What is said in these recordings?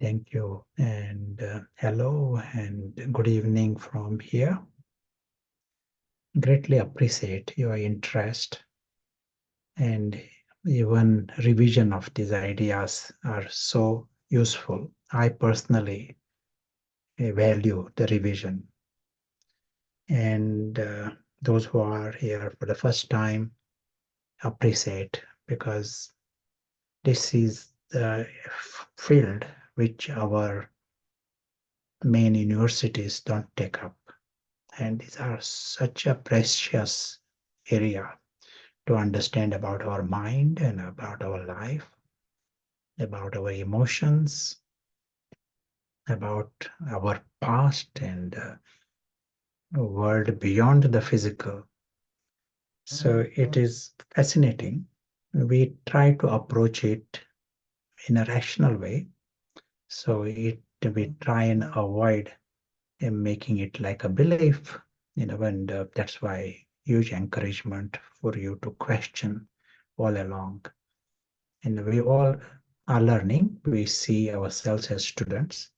Thank you. And hello and good evening from here. Greatly appreciate your interest, and even revision of these ideas are so useful. I personally value the revision. And those who are here for the first time appreciate, because this is the field which our main universities don't take up. And these are such a precious area to understand about our mind and about our life, about our emotions, about our past and a world beyond the physical. So it is fascinating. We try to approach it in a rational way. So we try and avoid making it like a belief, and that's why huge encouragement for you to question all along. And we all are learning. We see ourselves as students.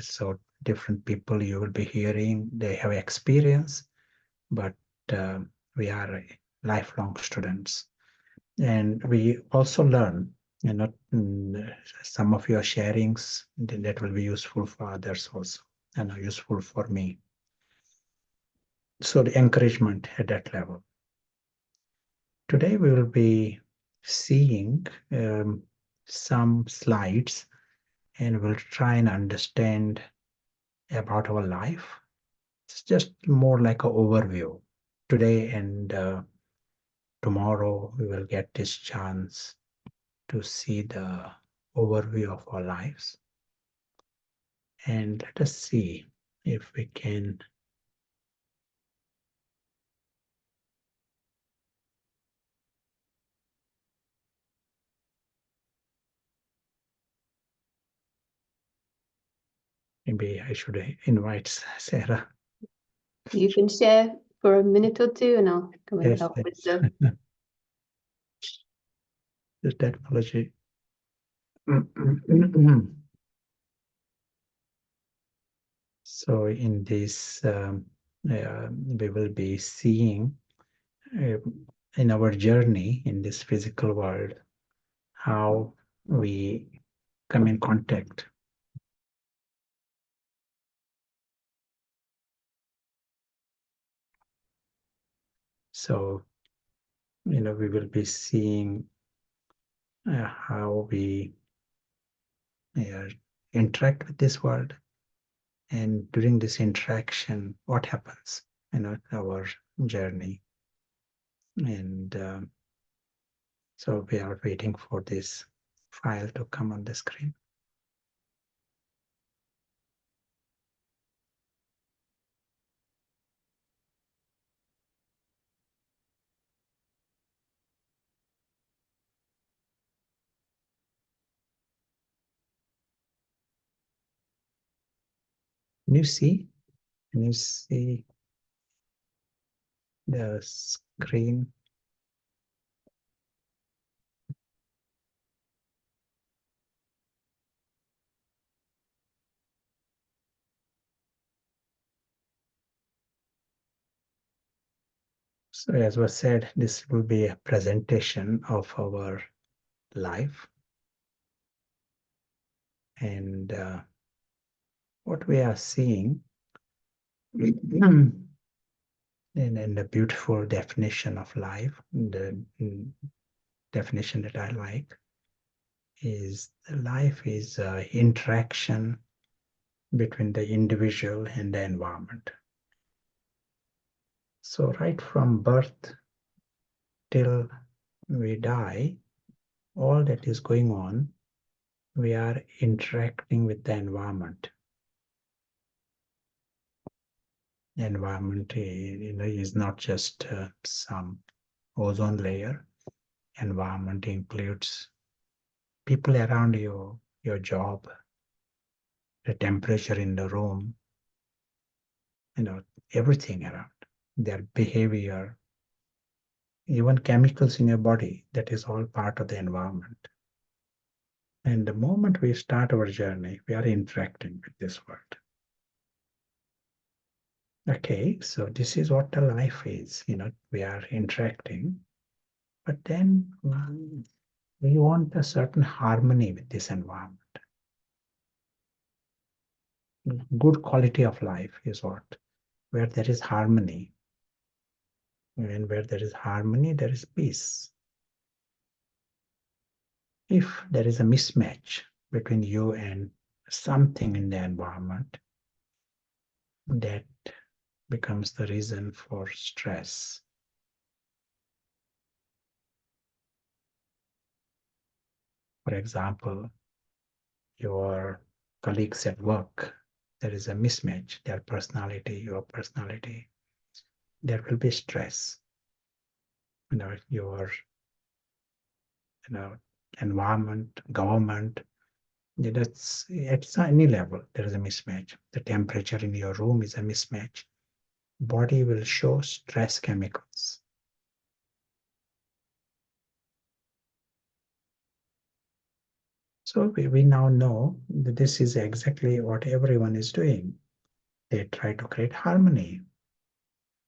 So different people you will be hearing, they have experience, but uh, we are lifelong students. And we also learn, some of your sharings that will be useful for others also, and are useful for me. So the encouragement at that level. Today we will be seeing some slides, and we'll try and understand about our life. It's just more like an overview. Today and tomorrow we will get this chance to see the overview of our lives. And let us see if we can maybe I should invite Sarah. You can share for a minute or two and I'll come and Yes, help with yes. The technology. So in this, we will be seeing uh, in our journey in this physical world how we come in contact. So, we will be seeing how we uh, interact with this world, and during this interaction, what happens, our journey. And so we are waiting for this file to come on the screen. Can you see? Can you see the screen? So as was said, this will be a presentation of our life. And what we are seeing in the beautiful definition of life, the definition that I like, is life is interaction between the individual and the environment. So right from birth till we die, all that is going on, we are interacting with the environment. The environment, is not just some ozone layer. Environment includes people around you, your job, the temperature in the room, everything around, their behavior, even chemicals in your body, that is all part of the environment. And the moment we start our journey, we are interacting with this world. Okay, so this is what the life is. We are interacting, but then we want a certain harmony with this environment. Good quality of life is what? Where there is harmony. And where there is harmony, there is peace. If there is a mismatch between you and something in the environment, that becomes the reason for stress. For example, your colleagues at work, there is a mismatch, their personality, your personality, there will be stress. Your environment, government, that's at any level, there is a mismatch. The temperature in your room is a mismatch. Body will show stress chemicals. So we now know that this is exactly what everyone is doing. They try to create harmony.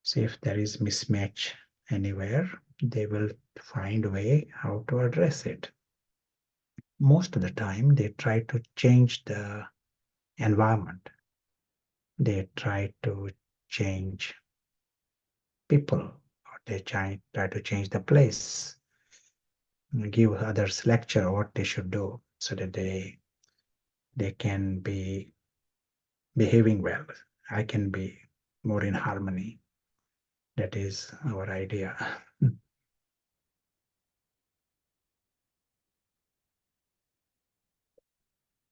So if there is mismatch anywhere, they will find a way how to address it. Most of the time, they try to change the environment. They try to change people, or they try to change the place, give others lecture what they should do so that they can be behaving well. I can be more in harmony. That is our idea.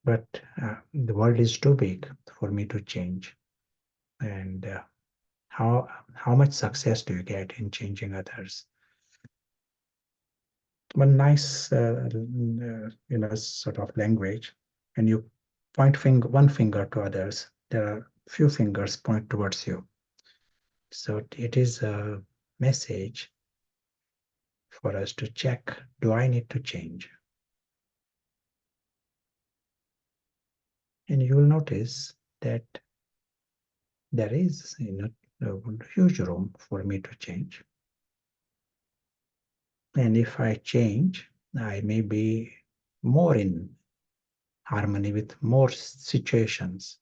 But the world is too big for me to change. And how much success do you get in changing others? One nice, sort of language, and you one finger to others, there are few fingers point towards you. So it is a message for us to check, do I need to change? And you will notice that there is a huge room for me to change. And if I change, I may be more in harmony with more situations.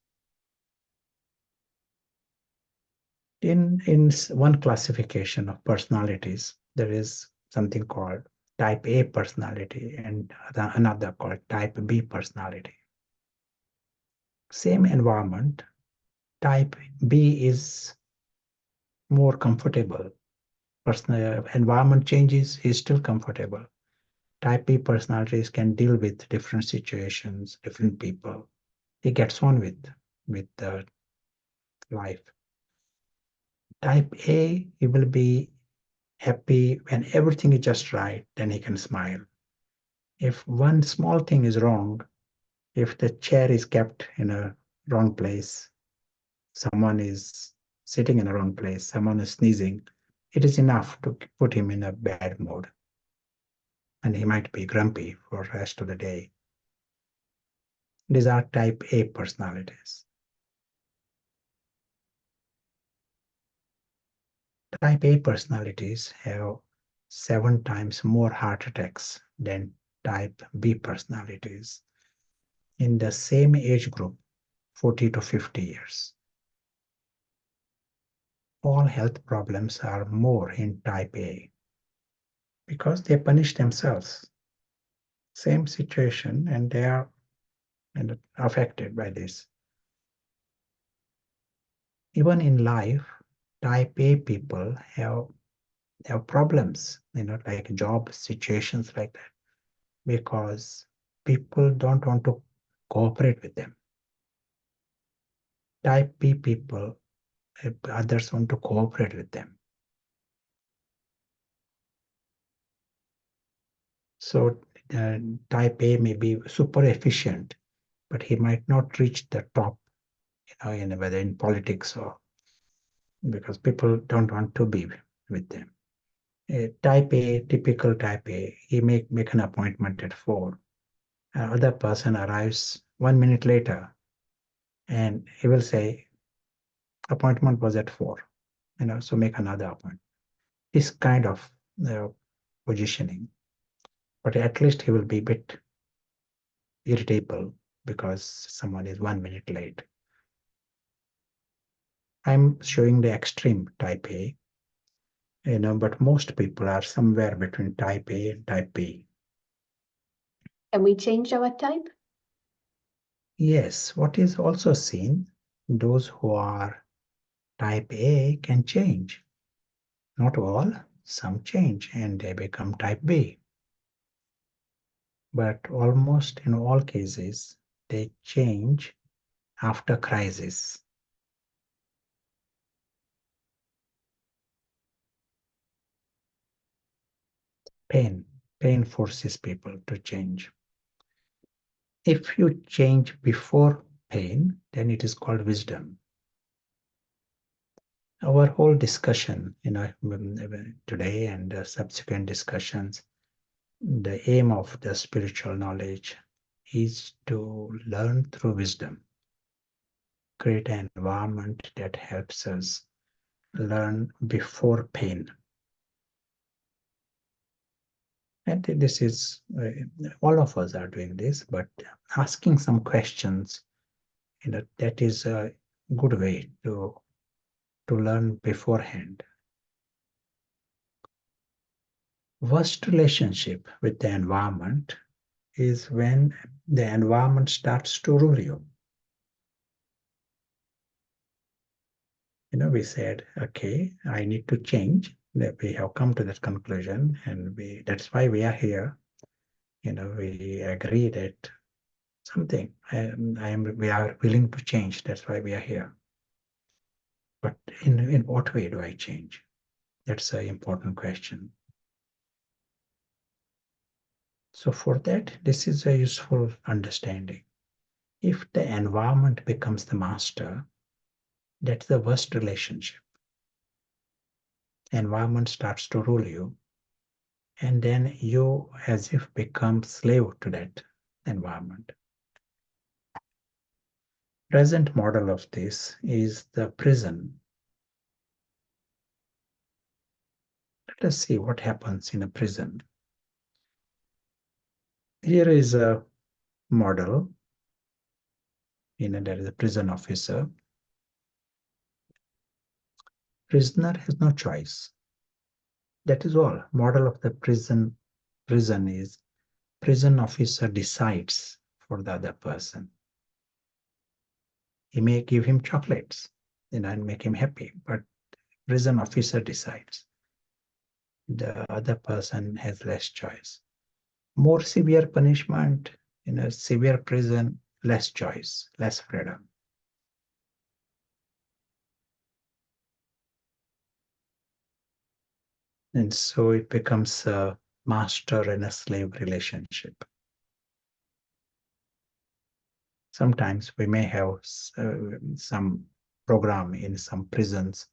In one classification of personalities, there is something called type A personality and another called type B personality. Same environment, type B is more comfortable. Personal environment changes, is still comfortable. Type B personalities can deal with different situations, different people. He gets on with the life. Type A, he will be happy when everything is just right, then he can smile. If one small thing is wrong, if the chair is kept in a wrong place, someone is sitting in a wrong place, someone is sneezing, it is enough to put him in a bad mood. And he might be grumpy for the rest of the day. These are type A personalities. Type A personalities have 7 times more heart attacks than type B personalities in the same age group, 40 to 50 years. All health problems are more in type A because they punish themselves. Same situation, and they are affected by this. Even in life, type A people have problems, like job situations like that, because people don't want to cooperate with them. Type B people, others want to cooperate with them. So type A may be super efficient, but he might not reach the top, whether in politics or because people don't want to be with them. Type A, typical type A, he make an appointment at 4. Another person arrives 1 minute later, and he will say, appointment was at 4, so make another appointment. This kind of uh, positioning, but at least he will be a bit irritable because someone is 1 minute late. I'm showing the extreme type A, but most people are somewhere between type A and type B. Can we change our type? Yes, what is also seen, those who are type A can change. Not all, some change and they become type B. But almost in all cases, they change after crisis. Pain. Pain forces people to change. If you change before pain, then it is called wisdom. Our whole discussion, today and the subsequent discussions, the aim of the spiritual knowledge is to learn through wisdom, create an environment that helps us learn before pain. And this is, all of us are doing this, but asking some questions, that is a good way to learn beforehand. Worst relationship with the environment is when the environment starts to rule you. We said, okay, I need to change. That we have come to that conclusion, and that's why we are here. We agree that something, we are willing to change. That's why we are here. But in what way do I change? That's an important question. So for that, this is a useful understanding. If the environment becomes the master, that's the worst relationship. Environment starts to rule you, and then you as if become slave to that environment. Present model of this is the prison. Let us see what happens in a prison. Here is a model. There is a prison officer. Prisoner has no choice. That is all. Model of the prison is prison officer decides for the other person. He may give him chocolates, and make him happy, but prison officer decides. The other person has less choice. More severe punishment in a severe prison, less choice, less freedom. And so it becomes a master and a slave relationship. Sometimes we may have some program in some prisons.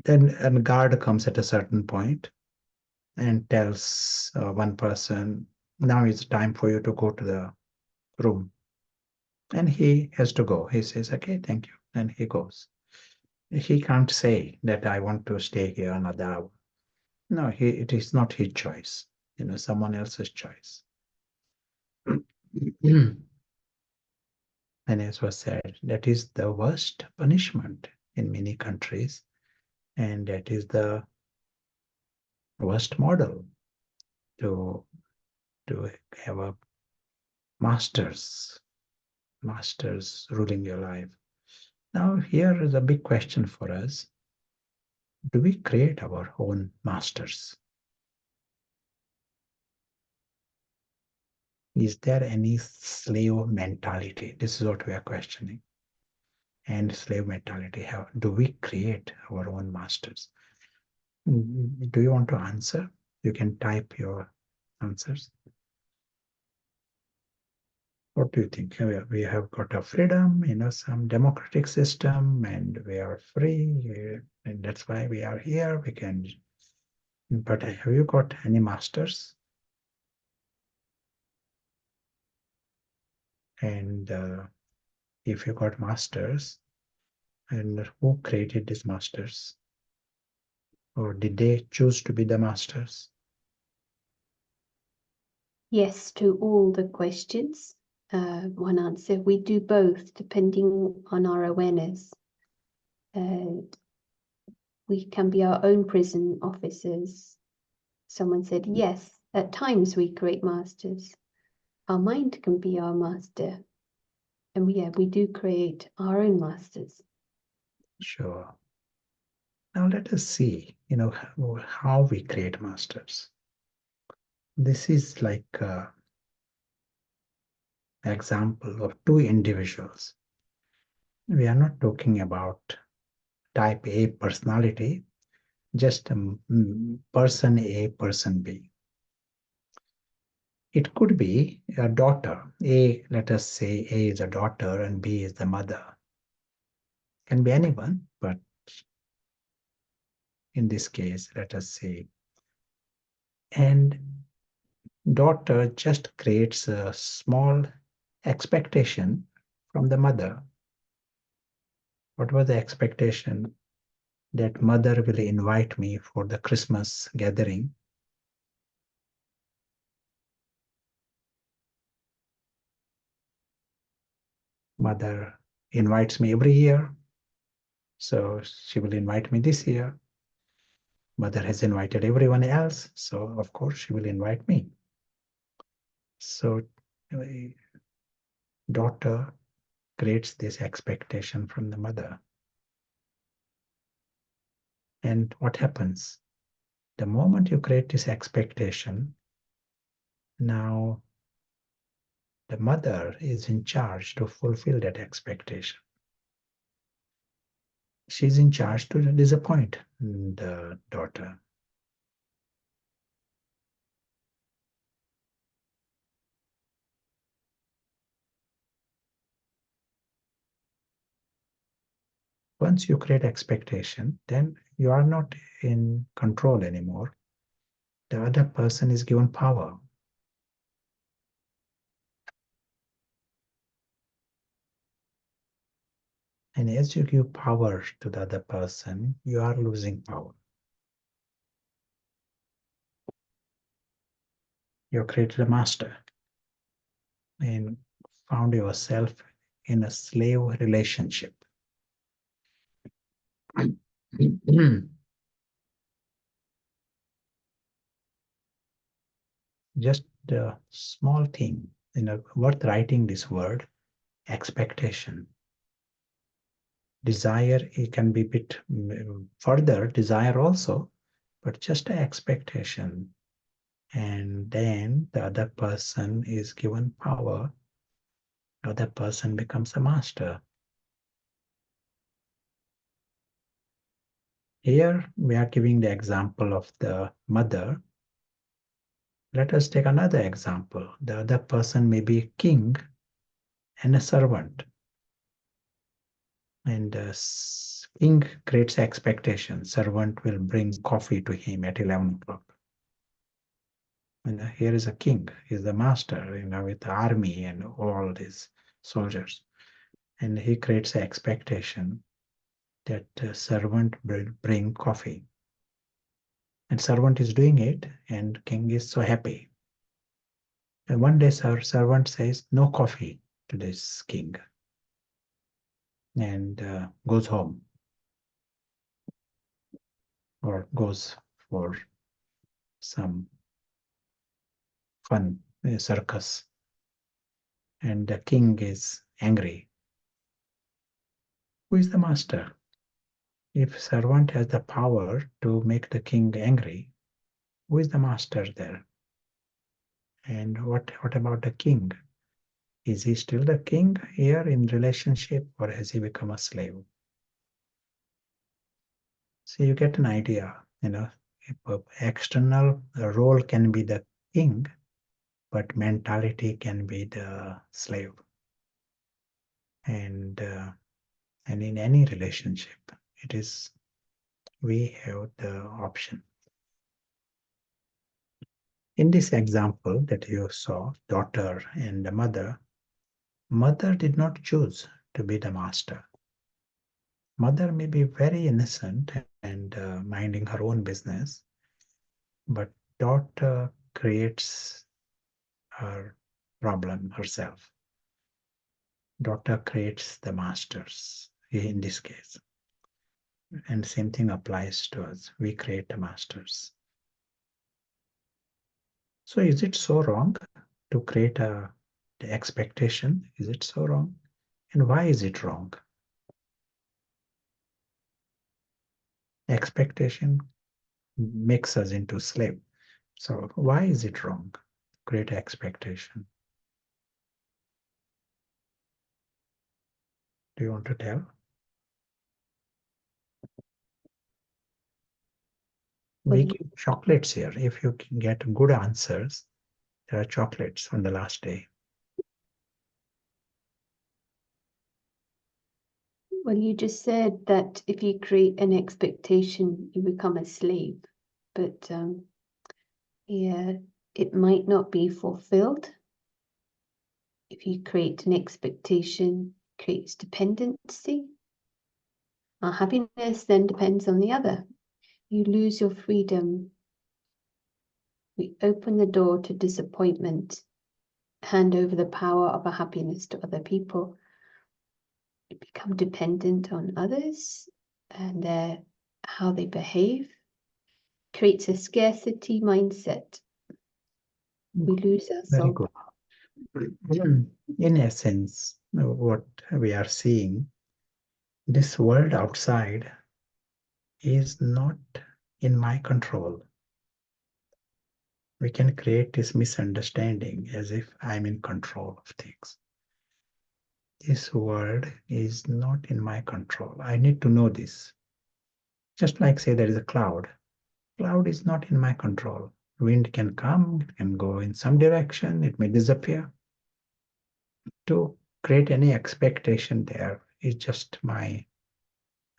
Then a guard comes at a certain point and tells one person, now it's time for you to go to the room. And he has to go. He says, okay, thank you. And he goes. He can't say that I want to stay here another hour. No, it is not his choice, someone else's choice. And as was said, that is the worst punishment in many countries. And that is the worst model to, to have a masters ruling your life. Now, here is a big question for us. Do we create our own masters? Is there any slave mentality? This is what we are questioning. And slave mentality, how do we create our own masters? Do you want to answer? You can type your answers. What do you think? We have got a freedom, some democratic system, and we are free, and that's why we are here. We can. But have you got any masters? And if you got masters, and who created these masters? Or did they choose to be the masters? Yes to all the questions. One answer. We do both depending on our awareness. We can be our own prison officers. Someone said, yes, at times we create masters. Our mind can be our master. And we do create our own masters. Sure. Now let us see, how we create masters. This is like an example of two individuals. We are not talking about type A personality, just person A, person B. It could be a daughter. A, let us say A is a daughter and B is the mother. Can be anyone, but in this case, let us say. And daughter just creates a small expectation from the mother. What was the expectation? That mother will invite me for the Christmas gathering. Mother invites me every year, so she will invite me this year. Mother has invited everyone else, so of course she will invite me. So daughter creates this expectation from the mother. And what happens? The moment you create this expectation, now the mother is in charge to fulfill that expectation. She's in charge to disappoint the daughter. Once you create expectation, then you are not in control anymore. The other person is given power. And as you give power to the other person, you are losing power. You created a master and found yourself in a slave relationship. Just a small thing, worth writing this word, expectation. Desire, it can be a bit further, desire also, but just an expectation. And then the other person is given power, the other person becomes a master. Here we are giving the example of the mother. Let us take another example. The other person may be a king and a servant. And king creates expectation. Servant will bring coffee to him at 11 o'clock. And here is a king, he's the master, with the army and all these soldiers. And he creates an expectation that servant will bring coffee. And servant is doing it, and king is so happy. And one day, servant says, no coffee to this king, and goes home or goes for some fun circus. And the king is angry. Who is the master? If servant has the power to make the king angry, who is the master there? And what about the king? Is he still the king here in relationship, or has he become a slave? So you get an idea, external role can be the king, but mentality can be the slave. And in any relationship, it is we have the option. In this example that you saw, daughter and the mother, Mother did not choose to be the master. Mother may be very innocent and minding her own business, but daughter creates her problem herself. Daughter creates the masters in this case. And same thing applies to us. We create the masters. So is it so wrong to create the expectation? Is it so wrong? And why is it wrong? Expectation makes us into slave. So why is it wrong? Create expectation. Do you want to tell? Well, We you, give chocolates here. If you can get good answers, there are chocolates on the last day. well, you just said that if you create an expectation, you become a slave. But yeah, it might not be fulfilled. If you create an expectation, it creates dependency. Our happiness then depends on the other. You lose your freedom. We open the door to disappointment, hand over the power of our happiness to other people. We become dependent on others and how they behave. Creates a scarcity mindset. We lose Very ourselves. good. In essence, what we are seeing, this world outside is not in my control. We can create this misunderstanding as if I'm in control of things. This world is not in my control. I need to know this. Just like say there is a cloud. Cloud is not in my control. Wind can come, it can go in some direction, it may disappear. To create any expectation there is just my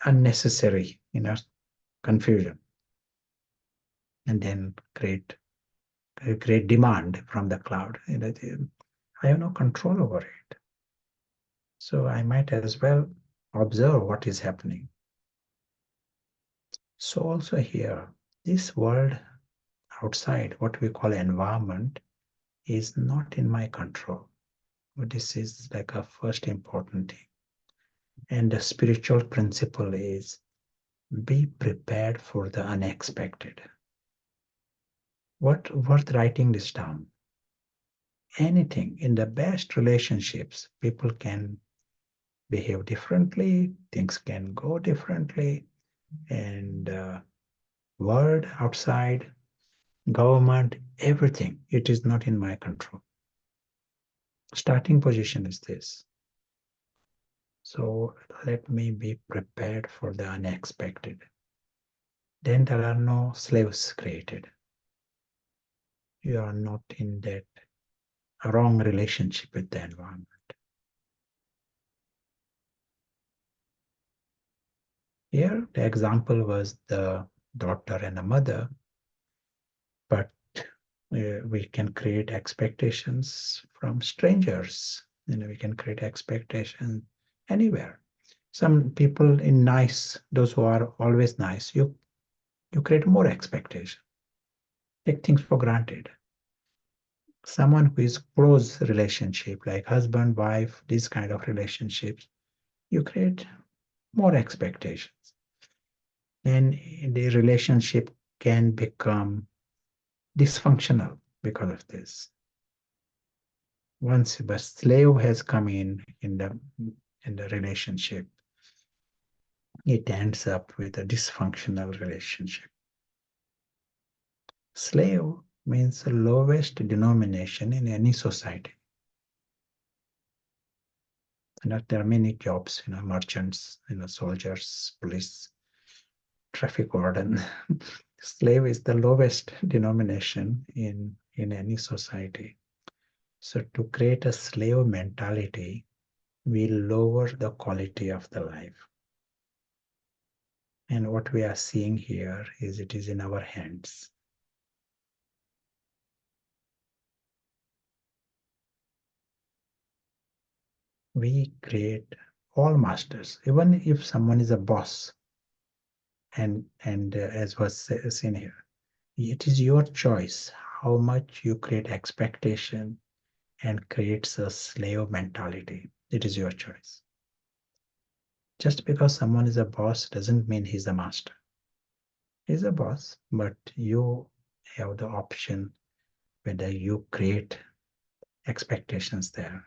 unnecessary, confusion. And then create demand from the cloud. I have no control over it. So I might as well observe what is happening. So also here, this world outside, what we call environment, is not in my control. But this is like a first important thing. And the spiritual principle is be prepared for the unexpected. What worth writing this down? Anything in the best relationships, people can behave differently, things can go differently, and world outside, government, everything, it is not in my control. Starting position is this. So let me be prepared for the unexpected. Then there are no slaves created. You are not in that wrong relationship with the environment. Here, the example was the daughter and the mother, but we can create expectations from strangers. We can create expectations anywhere. Some people in nice, those who are always nice, you create more expectation. Take things for granted. Someone who is close relationship, like husband, wife, these kind of relationships, you create more expectations. And the relationship can become dysfunctional because of this. Once the slave has come in the relationship, it ends up with a dysfunctional relationship. Slave means the lowest denomination in any society. There are many jobs, merchants, soldiers, police, traffic warden. Slave is the lowest denomination in any society. So to create a slave mentality, we lower the quality of the life. And what we are seeing here is it is in our hands. we create all masters, even if someone is a boss. And as was seen here, it is your choice how much you create expectation and creates a slave mentality. It is your choice. Just because someone is a boss doesn't mean he's a master. He's a boss, but you have the option whether you create expectations there.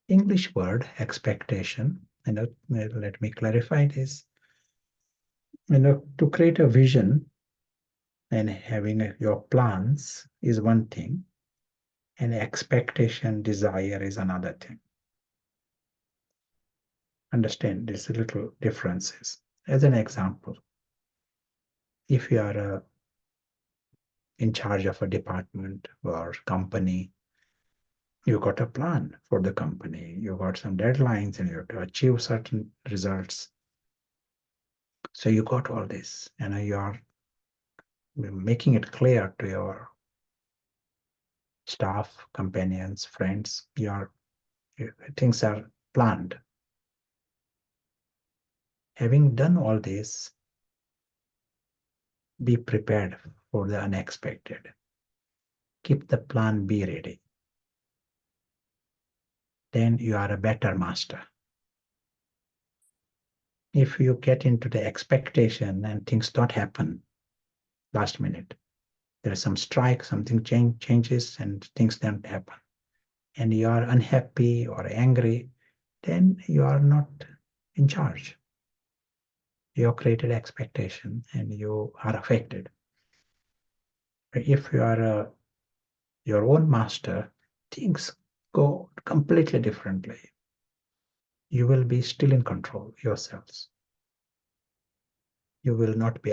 English word expectation, let me clarify this. To create a vision and having your plans is one thing, and expectation, desire is another thing. Understand these little differences. As an example, if you are in charge of a department or company, you got a plan for the company, you got some deadlines, and you have to achieve certain results. So you got all this, and you are making it clear to your staff, companions, friends, your things are planned. Having done all this, be prepared for the unexpected. Keep the plan B ready. Then you are a better master. If you get into the expectation and things don't happen last minute, there is some strike, something changes, and things don't happen, and you are unhappy or angry, then you are not in charge. You have created expectation and you are affected. If you are your own master, things go completely differently. You will be still in control yourselves. You will not be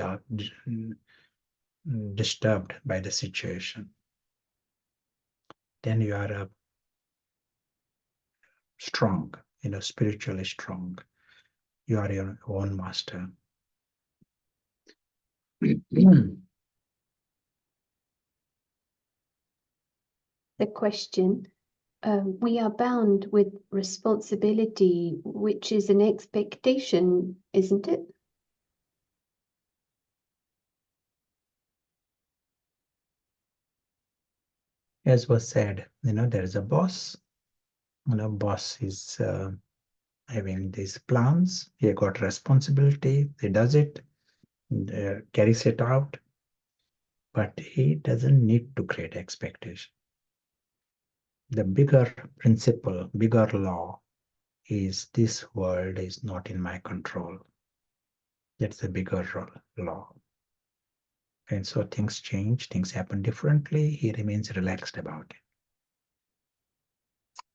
disturbed by the situation. Then you are strong, spiritually strong. You are your own master. The question, we are bound with responsibility, which is an expectation, isn't it? As was said, there is a boss. Boss is having these plans. He got responsibility. He does it, carries it out, but he doesn't need to create expectation. The bigger principle, bigger law is this world is not in my control. That's the bigger law. And so things change, things happen differently. He remains relaxed about it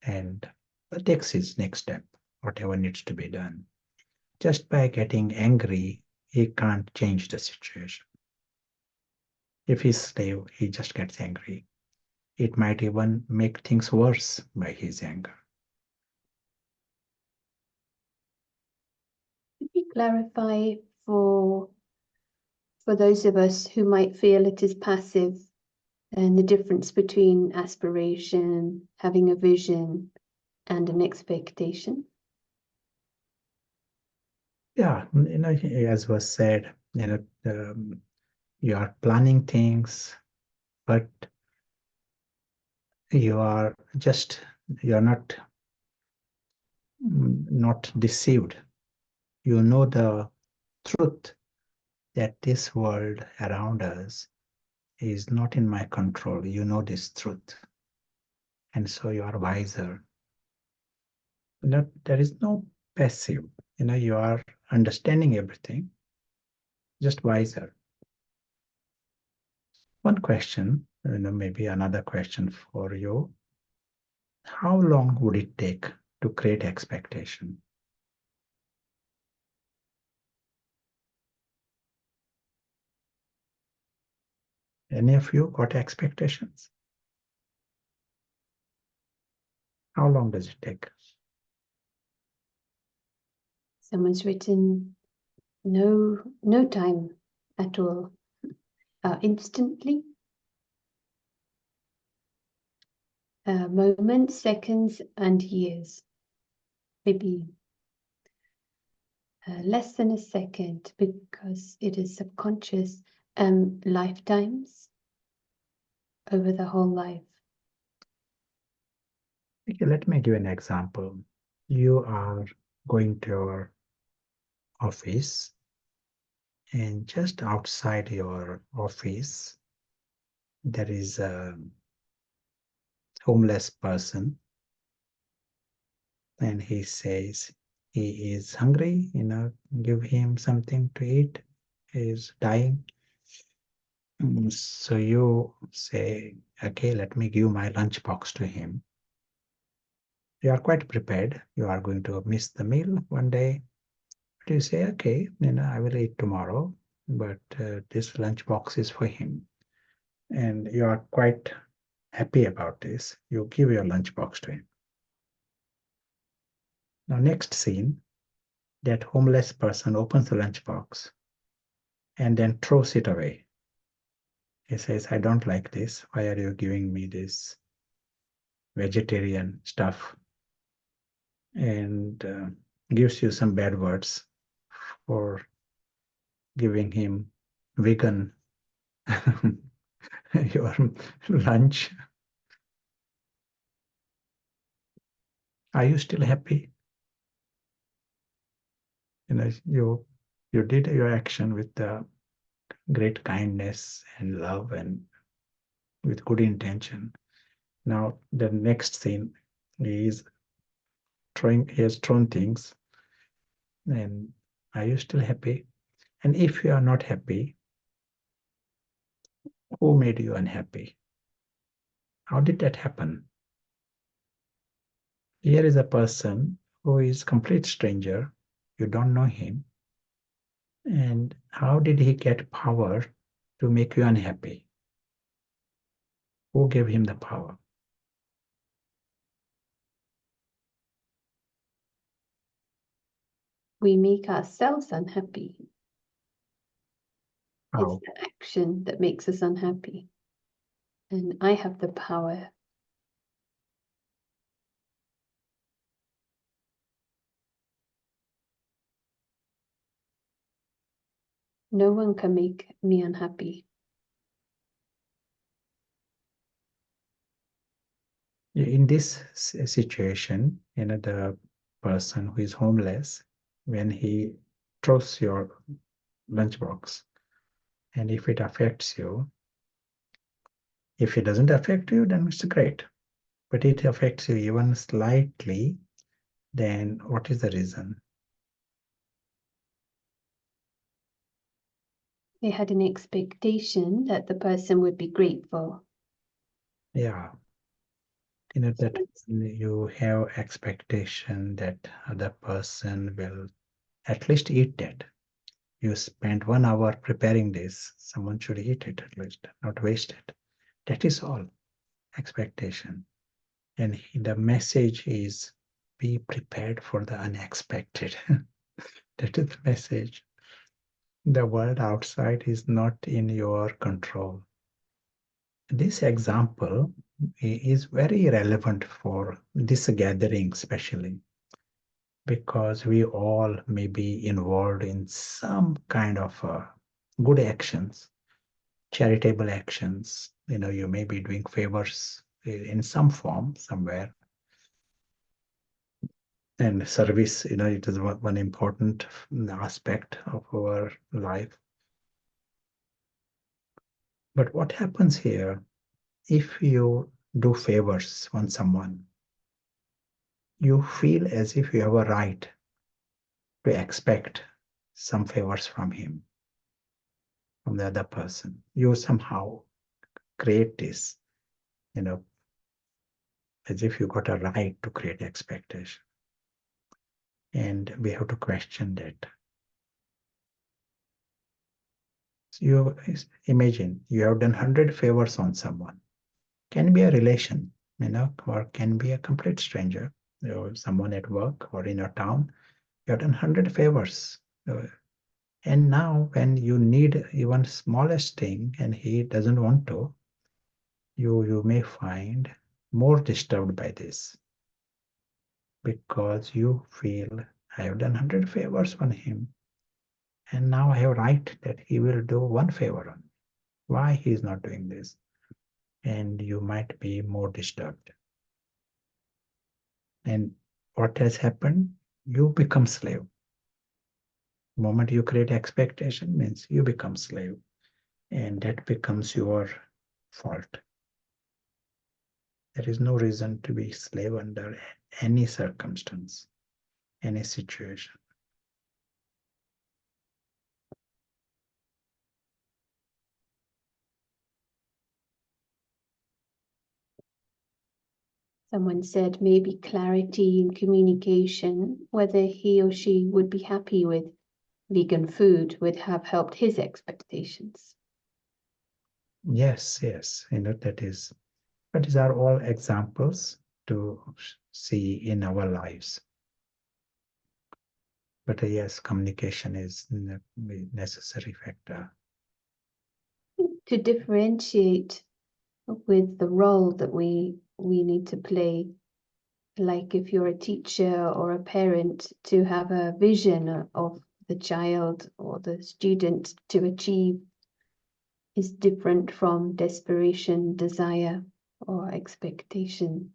and takes his next step, whatever needs to be done. Just by getting angry, he can't change the situation. If he's slave, he just gets angry. It might even make things worse by his anger. Could you clarify for those of us who might feel it is passive and the difference between aspiration, having a vision, and an expectation? Yeah, as was said, you are planning things, but you're not deceived. You know the truth that this world around us is not in my control. You know this truth. And so you are wiser. There is no passive. You are understanding everything, just wiser. One question, maybe another question for you. How long would it take to create expectation? Any of you got expectations? How long does it take? Someone's written no time at all. Instantly. moments, seconds, and years. Maybe less than a second because it is subconscious, lifetimes over the whole life. Okay, let me give an example. You are going to your office, and just outside your office, there is a homeless person, and he says he is hungry, give him something to eat. He is dying. So you say, okay, let me give my lunchbox to him. You are quite prepared. You are going to miss the meal one day. But you say, okay, I will eat tomorrow, but this lunchbox is for him. And you are quite happy about this. You give your lunchbox to him. Now, next scene, that homeless person opens the lunchbox and then throws it away. He says, I don't like this. Why are you giving me this vegetarian stuff? And gives you some bad words for giving him vegan your lunch. Are you still happy? You did your action with great kindness and love and with good intention. Now the next scene is he has thrown things, and are you still happy? And if you are not happy, who made you unhappy? How did that happen? Here is a person who is complete stranger. You don't know him. And how did he get power to make you unhappy? Who gave him the power? We make ourselves unhappy. It's How? the action that makes us unhappy. And I have the power. No one can make me unhappy. In this situation, the person who is homeless, when he throws your lunchbox, and if it affects you, if it doesn't affect you, then it's great. But it affects you even slightly, then what is the reason? They had an expectation that the person would be grateful. Yeah, that you have expectation that other person will at least eat that. You spent 1 hour preparing this. Someone should eat it at least, not waste it. That is all expectation. And the message is be prepared for the unexpected. That is the message. The world outside is not in your control. This example is very relevant for this gathering, especially because we all may be involved in some kind of good actions, charitable actions. You may be doing favors in some form somewhere. And service, it is one important aspect of our life. But what happens here if you do favors on someone? You feel as if you have a right to expect some favors from him, from the other person. You somehow create this, you know, as if you got a right to create expectation. And we have to question that. So you imagine you have done 100 favors on someone. Can be a relation, or can be a complete stranger, someone at work or in your town. You have done 100 favors. And now when you need even smallest thing and he doesn't want to, you may find more disturbed by this because you feel I have done 100 favors on him, and now I have right that he will do one favor on me. Why he is not doing this? And you might be more disturbed. And what has happened? You become slave. The moment you create expectation means you become slave, and that becomes your fault. There is no reason to be slave under any circumstance, any situation. Someone said maybe clarity in communication, whether he or she would be happy with vegan food, would have helped his expectations. Yes, yes, but these are all examples to see in our lives. But yes, communication is a necessary factor. To differentiate with the role that we need to play, like if you're a teacher or a parent, to have a vision of the child or the student to achieve is different from desperation, desire, or expectation.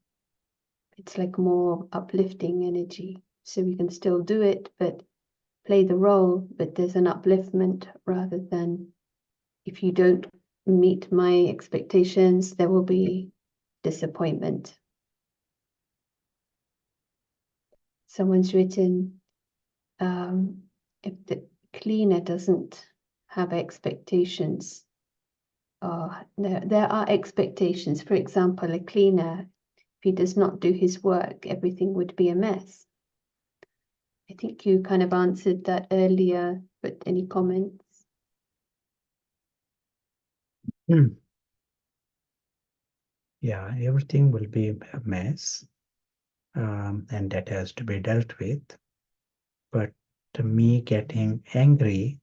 It's like more uplifting energy. So we can still do it, but play the role, but there's an upliftment rather than if you don't meet my expectations, there will be disappointment. Someone's written, if the cleaner doesn't have expectations, there are expectations. For example, a cleaner, if he does not do his work, everything would be a mess. I think you kind of answered that earlier, but any comments? Hmm. Yeah, everything will be a mess, and that has to be dealt with. But me getting angry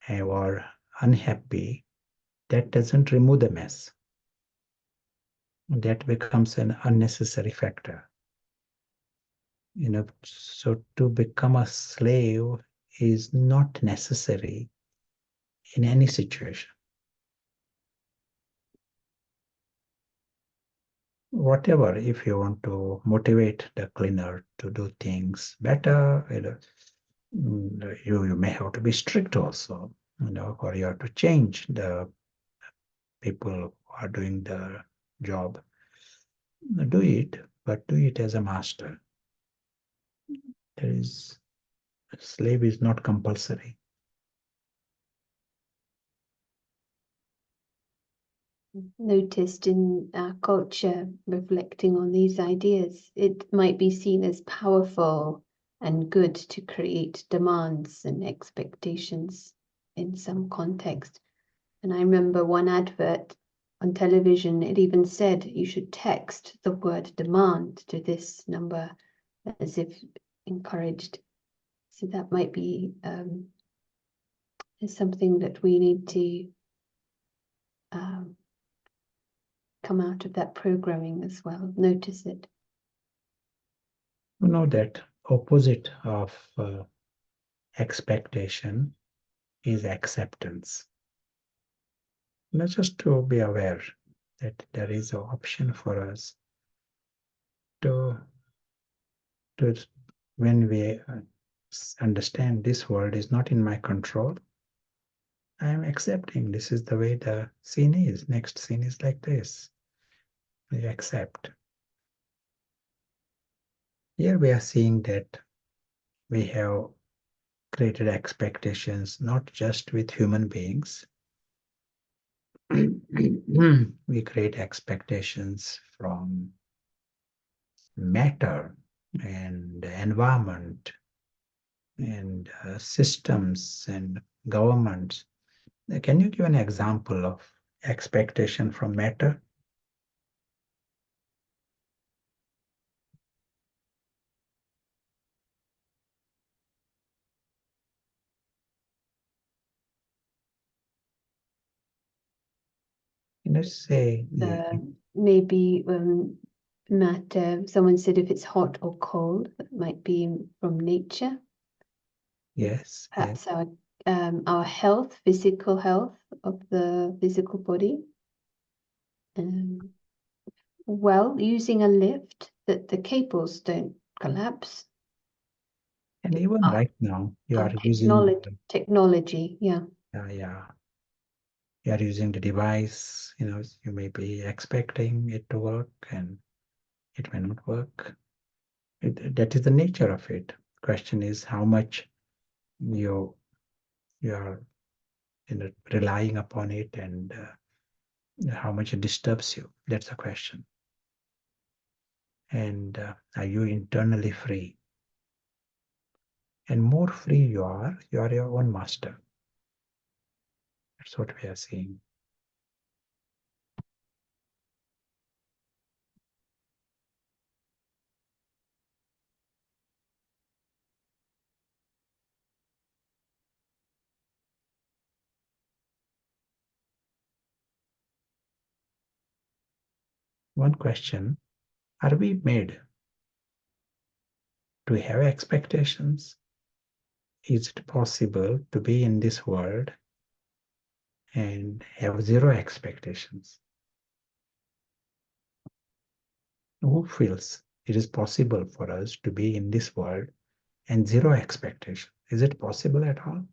or unhappy, that doesn't remove the mess. That becomes an unnecessary factor. So to become a slave is not necessary in any situation. Whatever, if you want to motivate the cleaner to do things better, you may have to be strict also, or you have to change the people who are doing the job. Do it, but do it as a master. There is slave is not compulsory. Noticed in our culture, reflecting on these ideas, it might be seen as powerful and good to create demands and expectations in some context. And I remember one advert on television, it even said you should text the word demand to this number as if encouraged. So that might be something that we need to come out of that programming as well, notice it. You know that opposite of expectation is acceptance. Just to be aware that there is an option for us to, to when we understand this world is not in my control, I am accepting this is the way the scene is. Next scene is like this. We accept. Here we are seeing that we have created expectations not just with human beings. We create expectations from matter and the environment and systems and governments. Can you give an example of expectation from matter? Let's say, yeah, maybe matter. Someone said if it's hot or cold, that might be from nature. yes, yes. Perhaps our health, physical health of the physical body. Well, using a lift that the cables don't collapse. And even Our, right now, you our are using, technology, yeah. yeah, you are using the device, you may be expecting it to work and it may not work. That is the nature of it. Question is how much you you are relying upon it, and how much it disturbs you. That's the question. And are you internally free? And more free you are your own master. That's what we are seeing. One question: are we made to have expectations? Is it possible to be in this world and have zero expectations? Who feels it is possible for us to be in this world and zero expectation? Is it possible at all?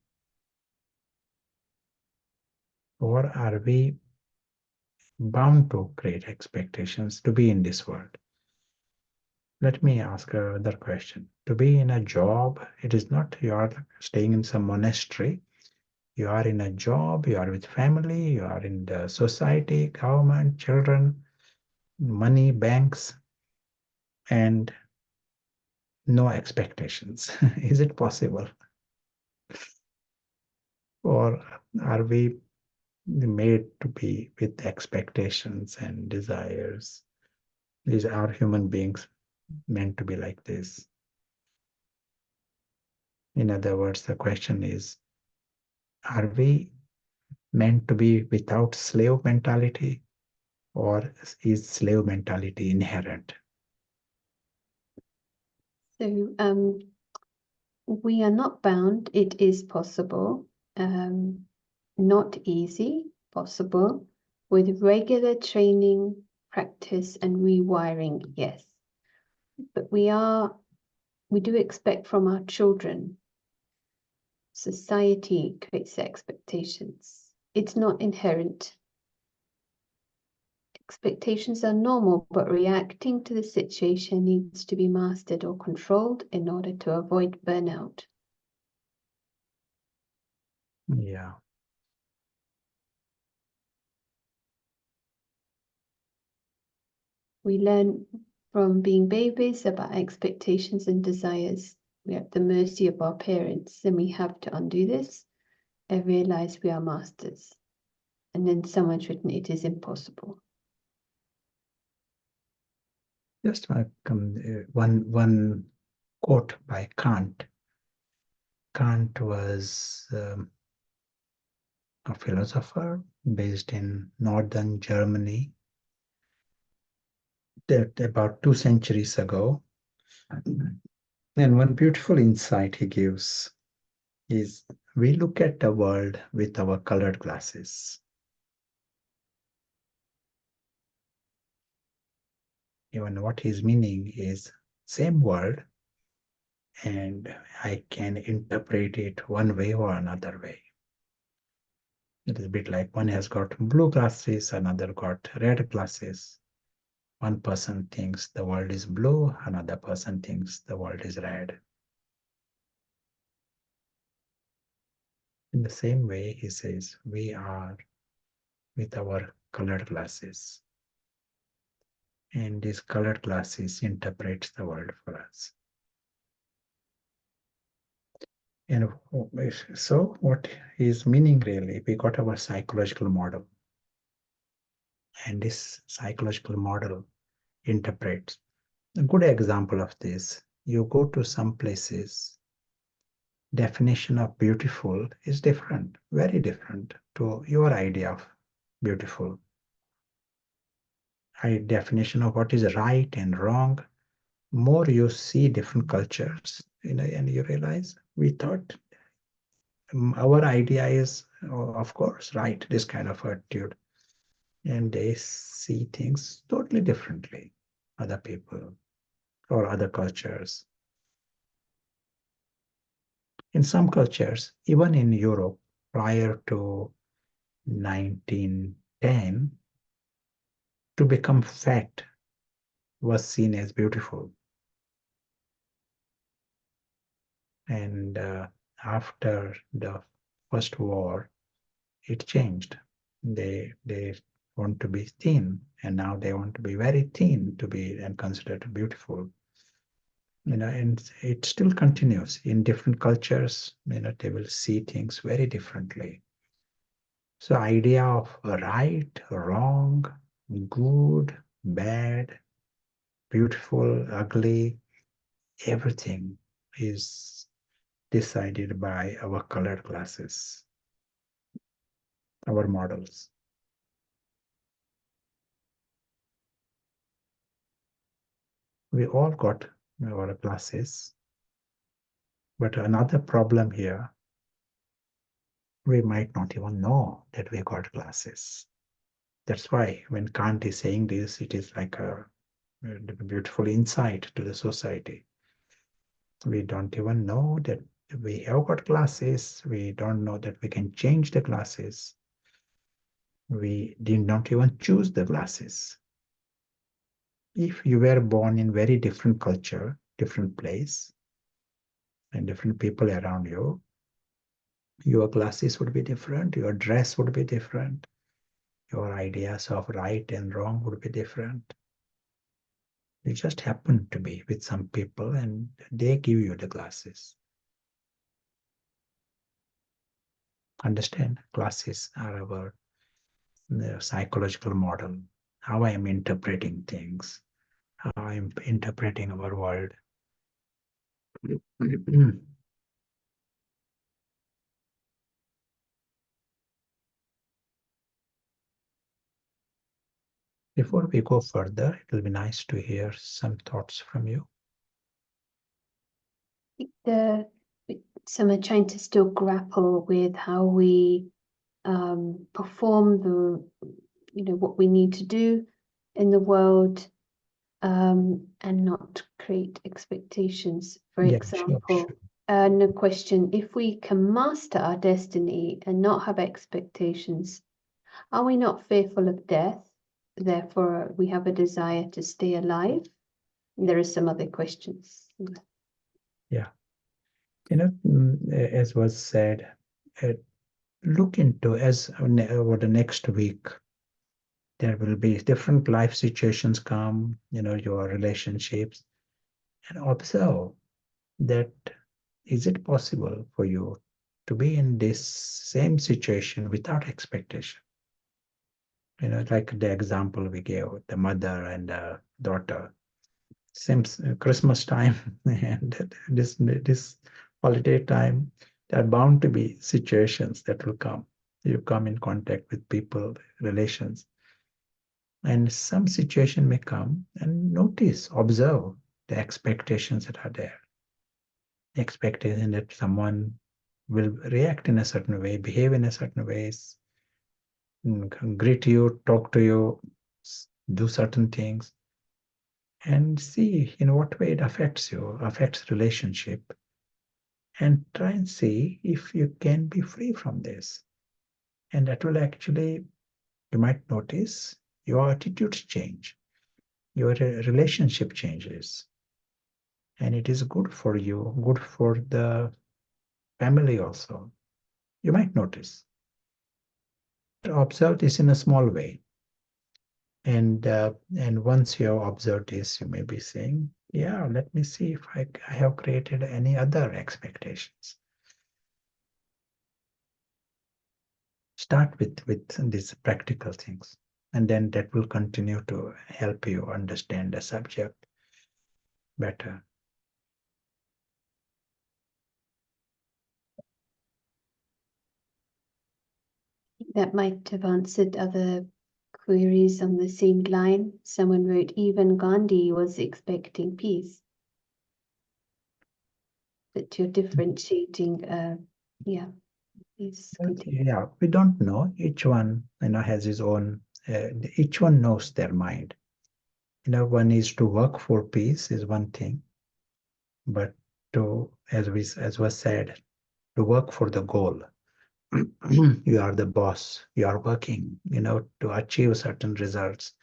Or are we bound to create expectations to be in this world? Let me ask another question. To be in a job, it is not you are staying in some monastery. You are in a job, you are with family, you are in the society, government, children, money, banks, and no expectations. Is it possible? Or are we made to be with expectations and desires? These are human beings meant to be like this. In other words, the question is, are we meant to be without slave mentality, or is slave mentality inherent? So we are not bound. It is possible. Not easy, possible. With regular training, practice, and rewiring, yes. But we do expect from our children. Society creates expectations. It's not inherent. Expectations are normal, but reacting to the situation needs to be mastered or controlled in order to avoid burnout. Yeah. We learn from being babies about expectations and desires. We are at the mercy of our parents, and we have to undo this and realize we are masters. And then someone's written, it is impossible. Just one quote by Kant. Kant was a philosopher based in northern Germany that about 2 centuries ago. And one beautiful insight he gives is we look at the world with our colored glasses. Even what his meaning is same world, and I can interpret it one way or another way. It is a bit like one has got blue glasses, another got red glasses. One person thinks the world is blue, another person thinks the world is red. In the same way, he says, we are with our colored glasses. And these colored glasses interprets the world for us. And so what is meaning really? We got our psychological model. And this psychological model interprets. A good example of this, you go to some places, definition of beautiful is different, very different to your idea of beautiful. definition of what is right and wrong, more you see different cultures, and you realize we thought our idea is, of course, right, this kind of attitude, and they see things totally differently, other people or other cultures. In some cultures, even in Europe, prior to 1910, to become fat was seen as beautiful. And after the First War, it changed. They want to be thin, and now they want to be very thin to be and considered beautiful. And it still continues in different cultures. They will see things very differently. So idea of right, wrong, good, bad, beautiful, ugly, everything is decided by our colored glasses, our models. We all got our glasses, but another problem here, we might not even know that we got glasses. That's why when Kant is saying this, it is like a beautiful insight to the society. We don't even know that we have got glasses. We don't know that we can change the glasses. We did not even choose the glasses. If you were born in very different culture, different place, and different people around you, your glasses would be different, your dress would be different, your ideas of right and wrong would be different. You just happen to be with some people and they give you the glasses. Understand? Glasses are our psychological model, how I am interpreting things, how I am interpreting our world. Before we go further, it will be nice to hear some thoughts from you. The some are trying to still grapple with how we perform what we need to do in the world, and not create expectations. For Yeah, sure, example, sure. and the question: if we can master our destiny and not have expectations, are we not fearful of death? Therefore, we have a desire to stay alive. And there are some other questions. Yeah. As was said, uh, look into as over the next week, there will be different life situations come, your relationships, and observe that is it possible for you to be in this same situation without expectation? Like the example we gave, the mother and the daughter. Same Christmas time and this holiday time, there are bound to be situations that will come. You come in contact with people, relations, and some situation may come and notice, observe the expectations that are there. The expectation that someone will react in a certain way, behave in a certain ways, greet you, talk to you, do certain things, and see in what way it affects you, affects relationship, and try and see if you can be free from this. And that will actually, you might notice your attitudes change, your relationship changes, and it is good for you, good for the family also. You might notice. Observe this in a small way. And once you have observed this, you may be saying, yeah, let me see if I have created any other expectations. Start with these practical things, and then that will continue to help you understand the subject better. That might have answered other Queries on the same line. Someone wrote, even Gandhi was expecting peace. But you're differentiating, yeah, please continue. Yeah, we don't know. Each one, has his own. Each one knows their mind. One is to work for peace is one thing, but as was said, to work for the goal. You are the boss. You are working, to achieve certain results.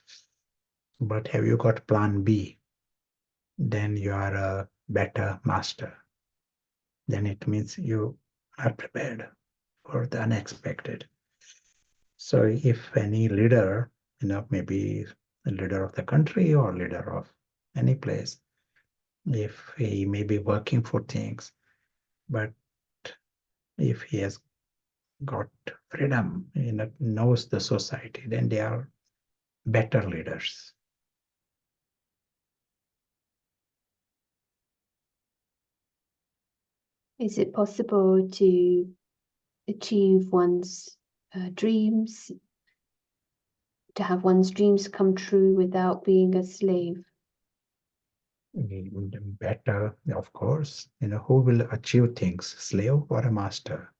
But have you got plan B? Then you are a better master. Then it means you are prepared for the unexpected. So if any leader, maybe the leader of the country or leader of any place, if he may be working for things, but if he has got freedom, knows the society, then they are better leaders. Is it possible to achieve one's dreams, to have one's dreams come true without being a slave? Better, of course. Who will achieve things, slave or a master?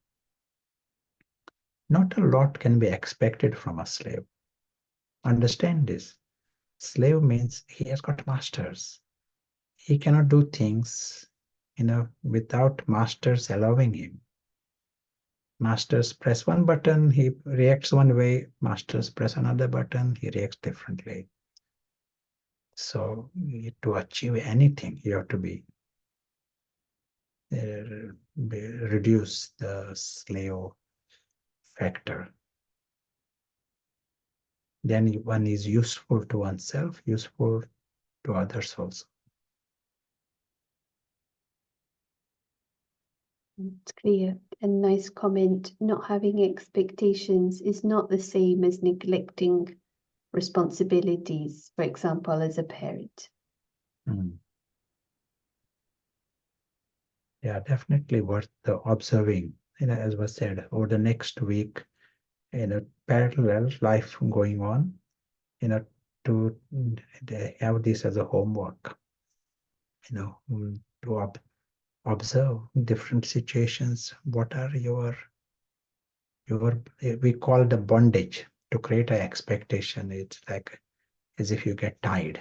Not a lot can be expected from a slave. Understand this. Slave means he has got masters. He cannot do things, without masters allowing him. Masters press one button, he reacts one way. Masters press another button, he reacts differently. So to achieve anything, you have to reduce the slave factor. Then one is useful to oneself, useful to others also. It's clear. A nice comment. Not having expectations is not the same as neglecting responsibilities, for example, as a parent. Mm. Yeah, definitely worth the observing. As was said, over the next week, parallel life going on, to have this as a homework, to observe different situations. What are your we call the bondage to create an expectation. It's like as if you get tied,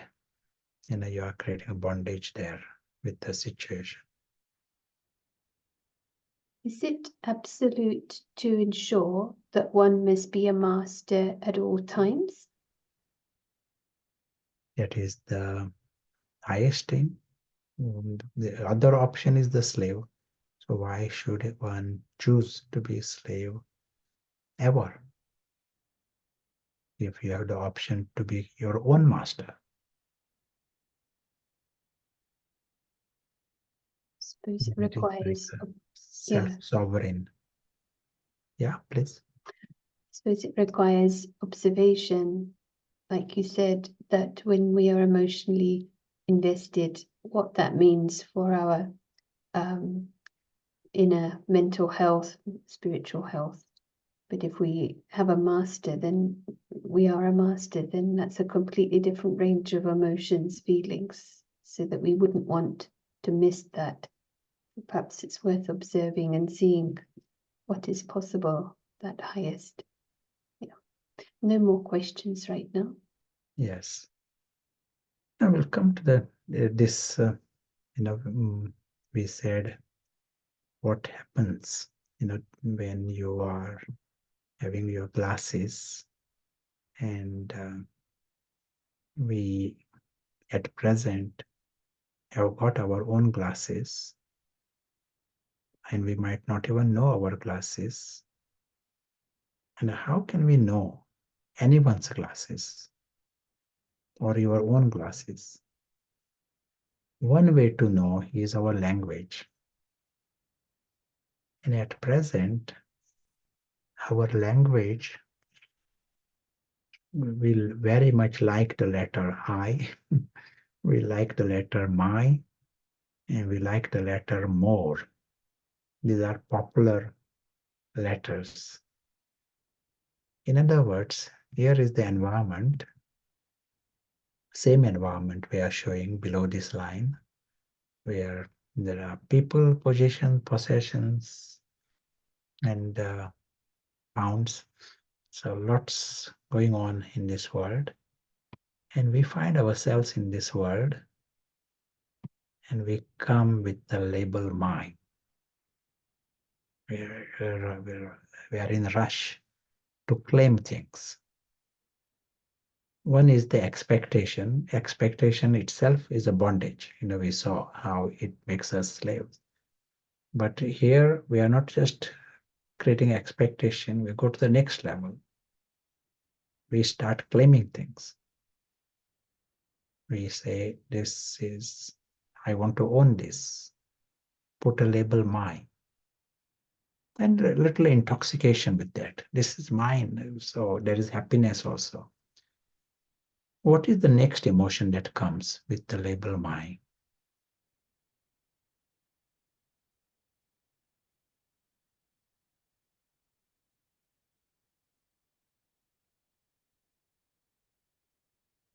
you are creating a bondage there with the situation. Is it absolute to ensure that one must be a master at all times? That is the highest thing. The other option is the slave. So why should one choose to be a slave ever if you have the option to be your own master? Suppose it It is like requires, a yeah, self-sovereign. Yeah, please. suppose it requires observation, like you said, that when we are emotionally invested, what that means for our inner mental health, spiritual health. But if we have a master, then we are a master, then that's a completely different range of emotions, feelings, so that we wouldn't want to miss that. Perhaps it's worth observing and seeing what is possible, that highest. Yeah. No more questions right now. Yes. Now we'll come to this. We said what happens, when you are having your glasses, and we at present have got our own glasses, and we might not even know our glasses. And how can we know anyone's glasses or your own glasses? One way to know is our language. And at present, our language will very much like the letter I, we like the letter my, and we like the letter more. These are popular letters. In other words, here is the environment, same environment we are showing below this line, where there are people, position, possessions, and pounds. So lots going on in this world. And we find ourselves in this world, and we come with the label mind. We are in a rush to claim things. One is the expectation. Expectation itself is a bondage. We saw how it makes us slaves. But here we are not just creating expectation, we go to the next level. We start claiming things. We say, this is, I want to own this. Put a label mine. And a little intoxication with that. This is mine. So there is happiness also. What is the next emotion that comes with the label mine?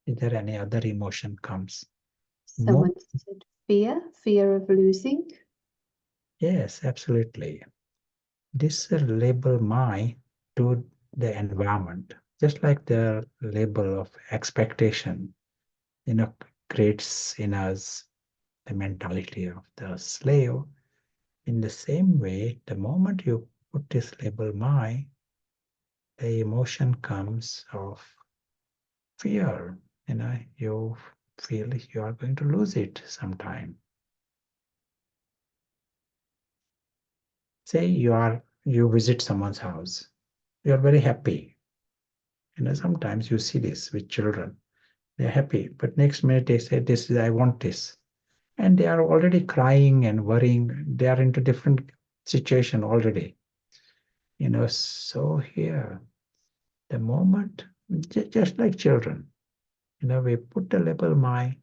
Is there any other emotion comes? More? Someone said fear of losing. Yes, absolutely. This label my to the environment, just like the label of expectation, creates in us the mentality of the slave. In the same way, the moment you put this label my, the emotion comes of fear. You feel you are going to lose it sometime. Say you visit someone's house, you are very happy. Sometimes you see this with children. They're happy, but next minute they say, "This is I want this," and they are already crying and worrying. They are into different situation already. So here, the moment, just like children, we put the label my.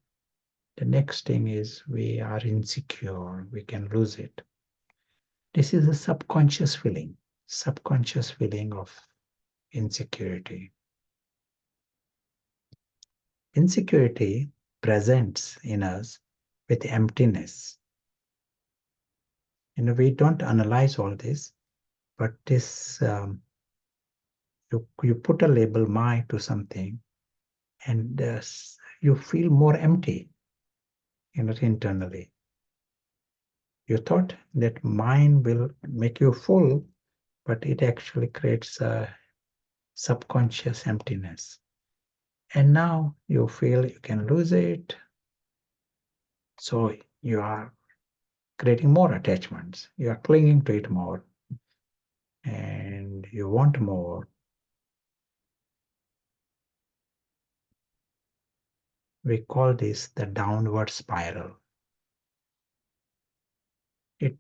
The next thing is we are insecure. We can lose it. This is a subconscious feeling of insecurity. Insecurity presents in us with emptiness. We don't analyze all this, but this you put a label "my" to something, and you feel more empty, internally. You thought that mine will make you full, but it actually creates a subconscious emptiness. And now you feel you can lose it, so you are creating more attachments. You are clinging to it more, and you want more. We call this the downward spiral. It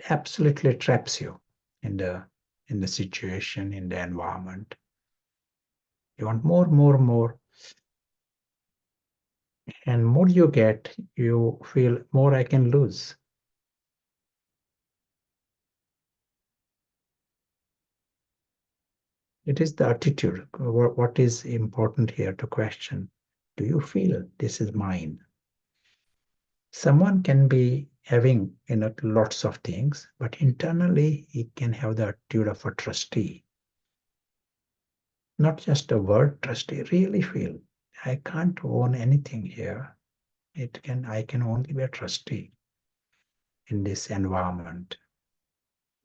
absolutely traps you in the situation, in the environment. You want more, more, more. And more you get, you feel more I can lose. It is the attitude. What is important here to question? Do you feel this is mine? Someone can be having lots of things, but internally he can have the attitude of a trustee. Not just a word trustee, really feel I can't own anything here. I can only be a trustee in this environment.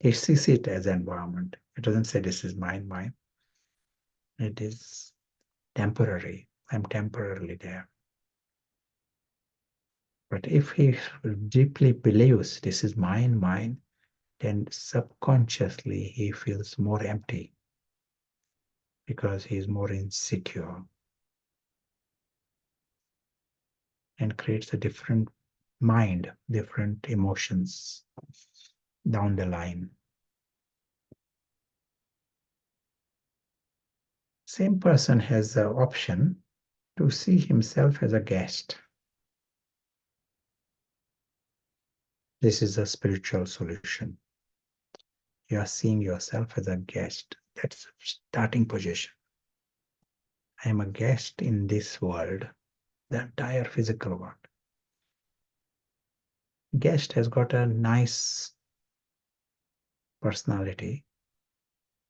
He sees it as environment. It doesn't say this is mine. It is temporary. I'm temporarily there. But if he deeply believes this is mine, then subconsciously he feels more empty because he is more insecure and creates a different mind, different emotions down the line. Same person has the option to see himself as a guest. This is a spiritual solution. You are seeing yourself as a guest. That's starting position. I am a guest in this world, the entire physical world. Guest has got a nice personality.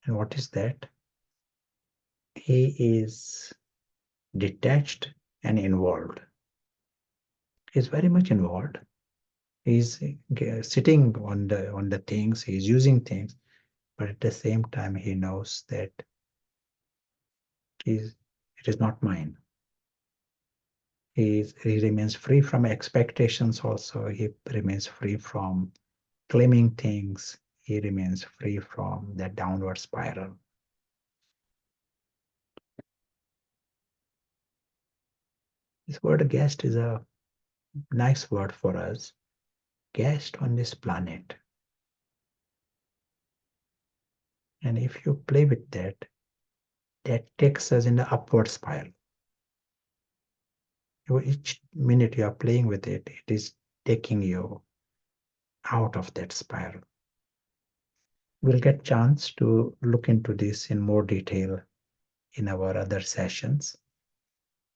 And what is that? He is detached and involved. He's very much involved. He's sitting on the things, he's using things, but at the same time he knows that it is not mine. He remains free from expectations also. He remains free from claiming things. He remains free from that downward spiral. This word guest is a nice word for us. Guest on this planet. And if you play with that, that takes us in the upward spiral. Each minute you are playing with it, it is taking you out of that spiral. We'll get chance to look into this in more detail in our other sessions.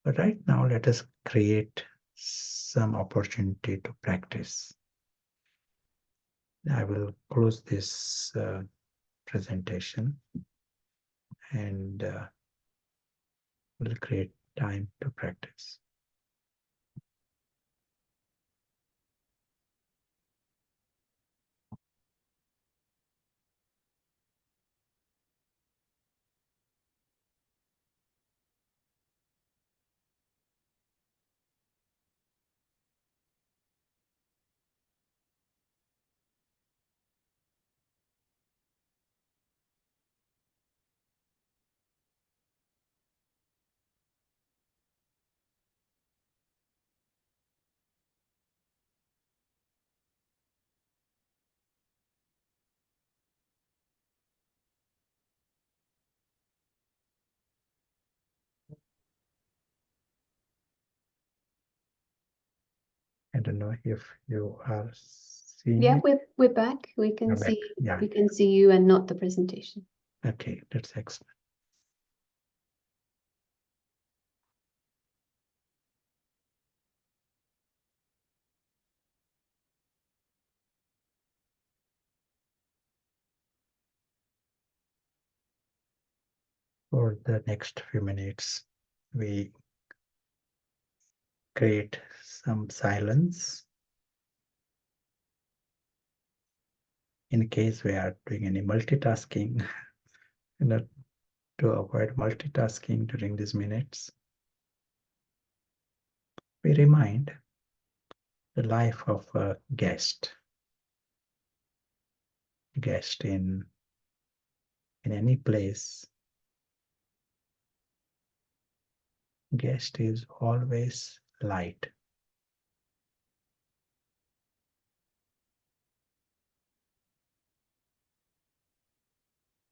But right now, let us create some opportunity to practice. I will close this presentation and we'll create time to practice. I don't know if you are seeing Yeah, it. we're back. We You're can back. see Yeah. we can see you and not the presentation. Okay, that's excellent. For the next few minutes, we create some silence in case we are doing any multitasking. To avoid multitasking during these minutes, we remind the life of a guest in any place. Guest is always light.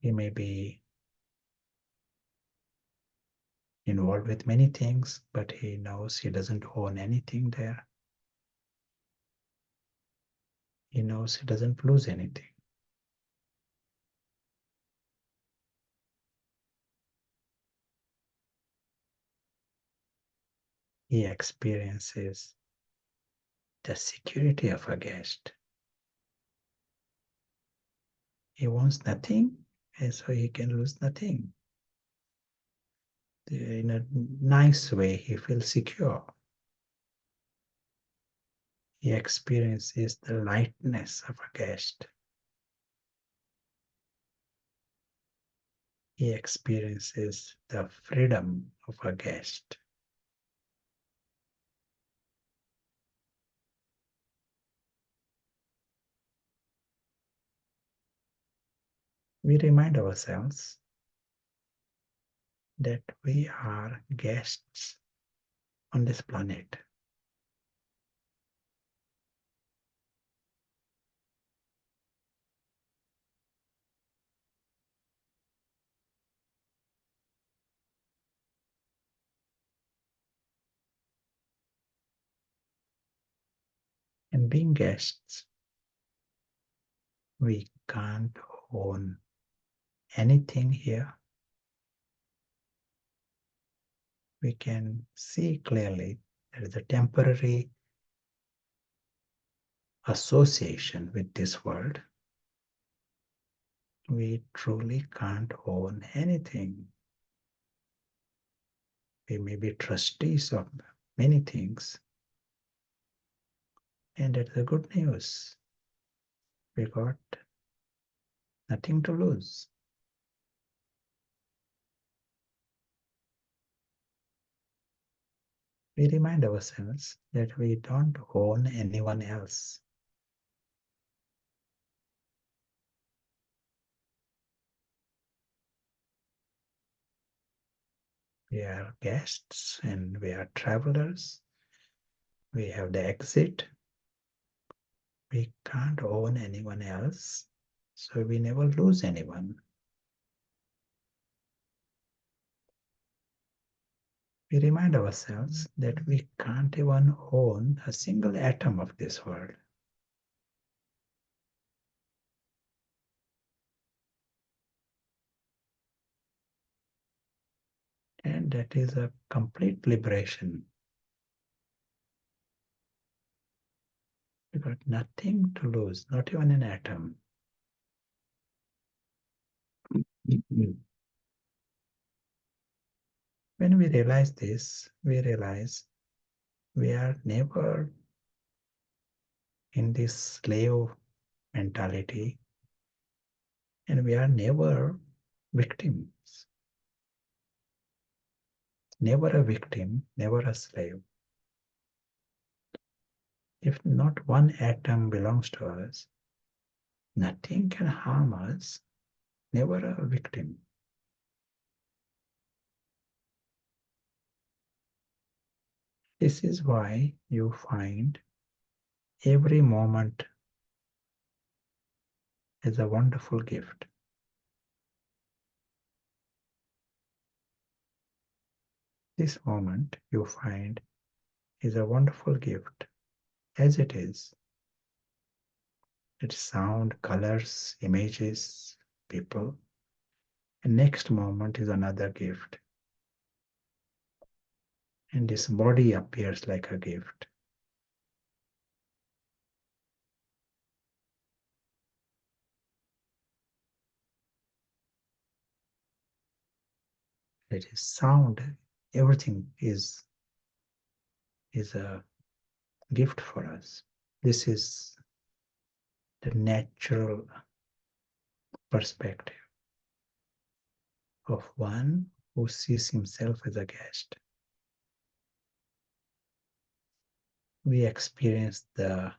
He may be involved with many things, but he knows he doesn't own anything there. He knows he doesn't lose anything. He experiences the security of a guest. He wants nothing, and so he can lose nothing. In a nice way, he feels secure. He experiences the lightness of a guest. He experiences the freedom of a guest. We remind ourselves that we are guests on this planet. And being guests, we can't own anything here. we can see clearly there is a temporary association with this world. We truly can't own anything. We may be trustees of many things, and that's the good news. We got nothing to lose. We remind ourselves that we don't own anyone else. We are guests and we are travelers. We have the exit. We can't own anyone else, so we never lose anyone. We remind ourselves that we can't even own a single atom of this world. And that is a complete liberation. We got nothing to lose, not even an atom. When we realize this, we realize we are never in this slave mentality, and we are never victims. Never a victim, never a slave. If not one atom belongs to us, nothing can harm us, never a victim. This is why you find every moment is a wonderful gift. This moment you find is a wonderful gift as it is. It's sound, colors, images, people. And next moment is another gift. And this body appears like a gift. It is sound. Everything is a gift for us. This is the natural perspective of one who sees himself as a guest. We experience the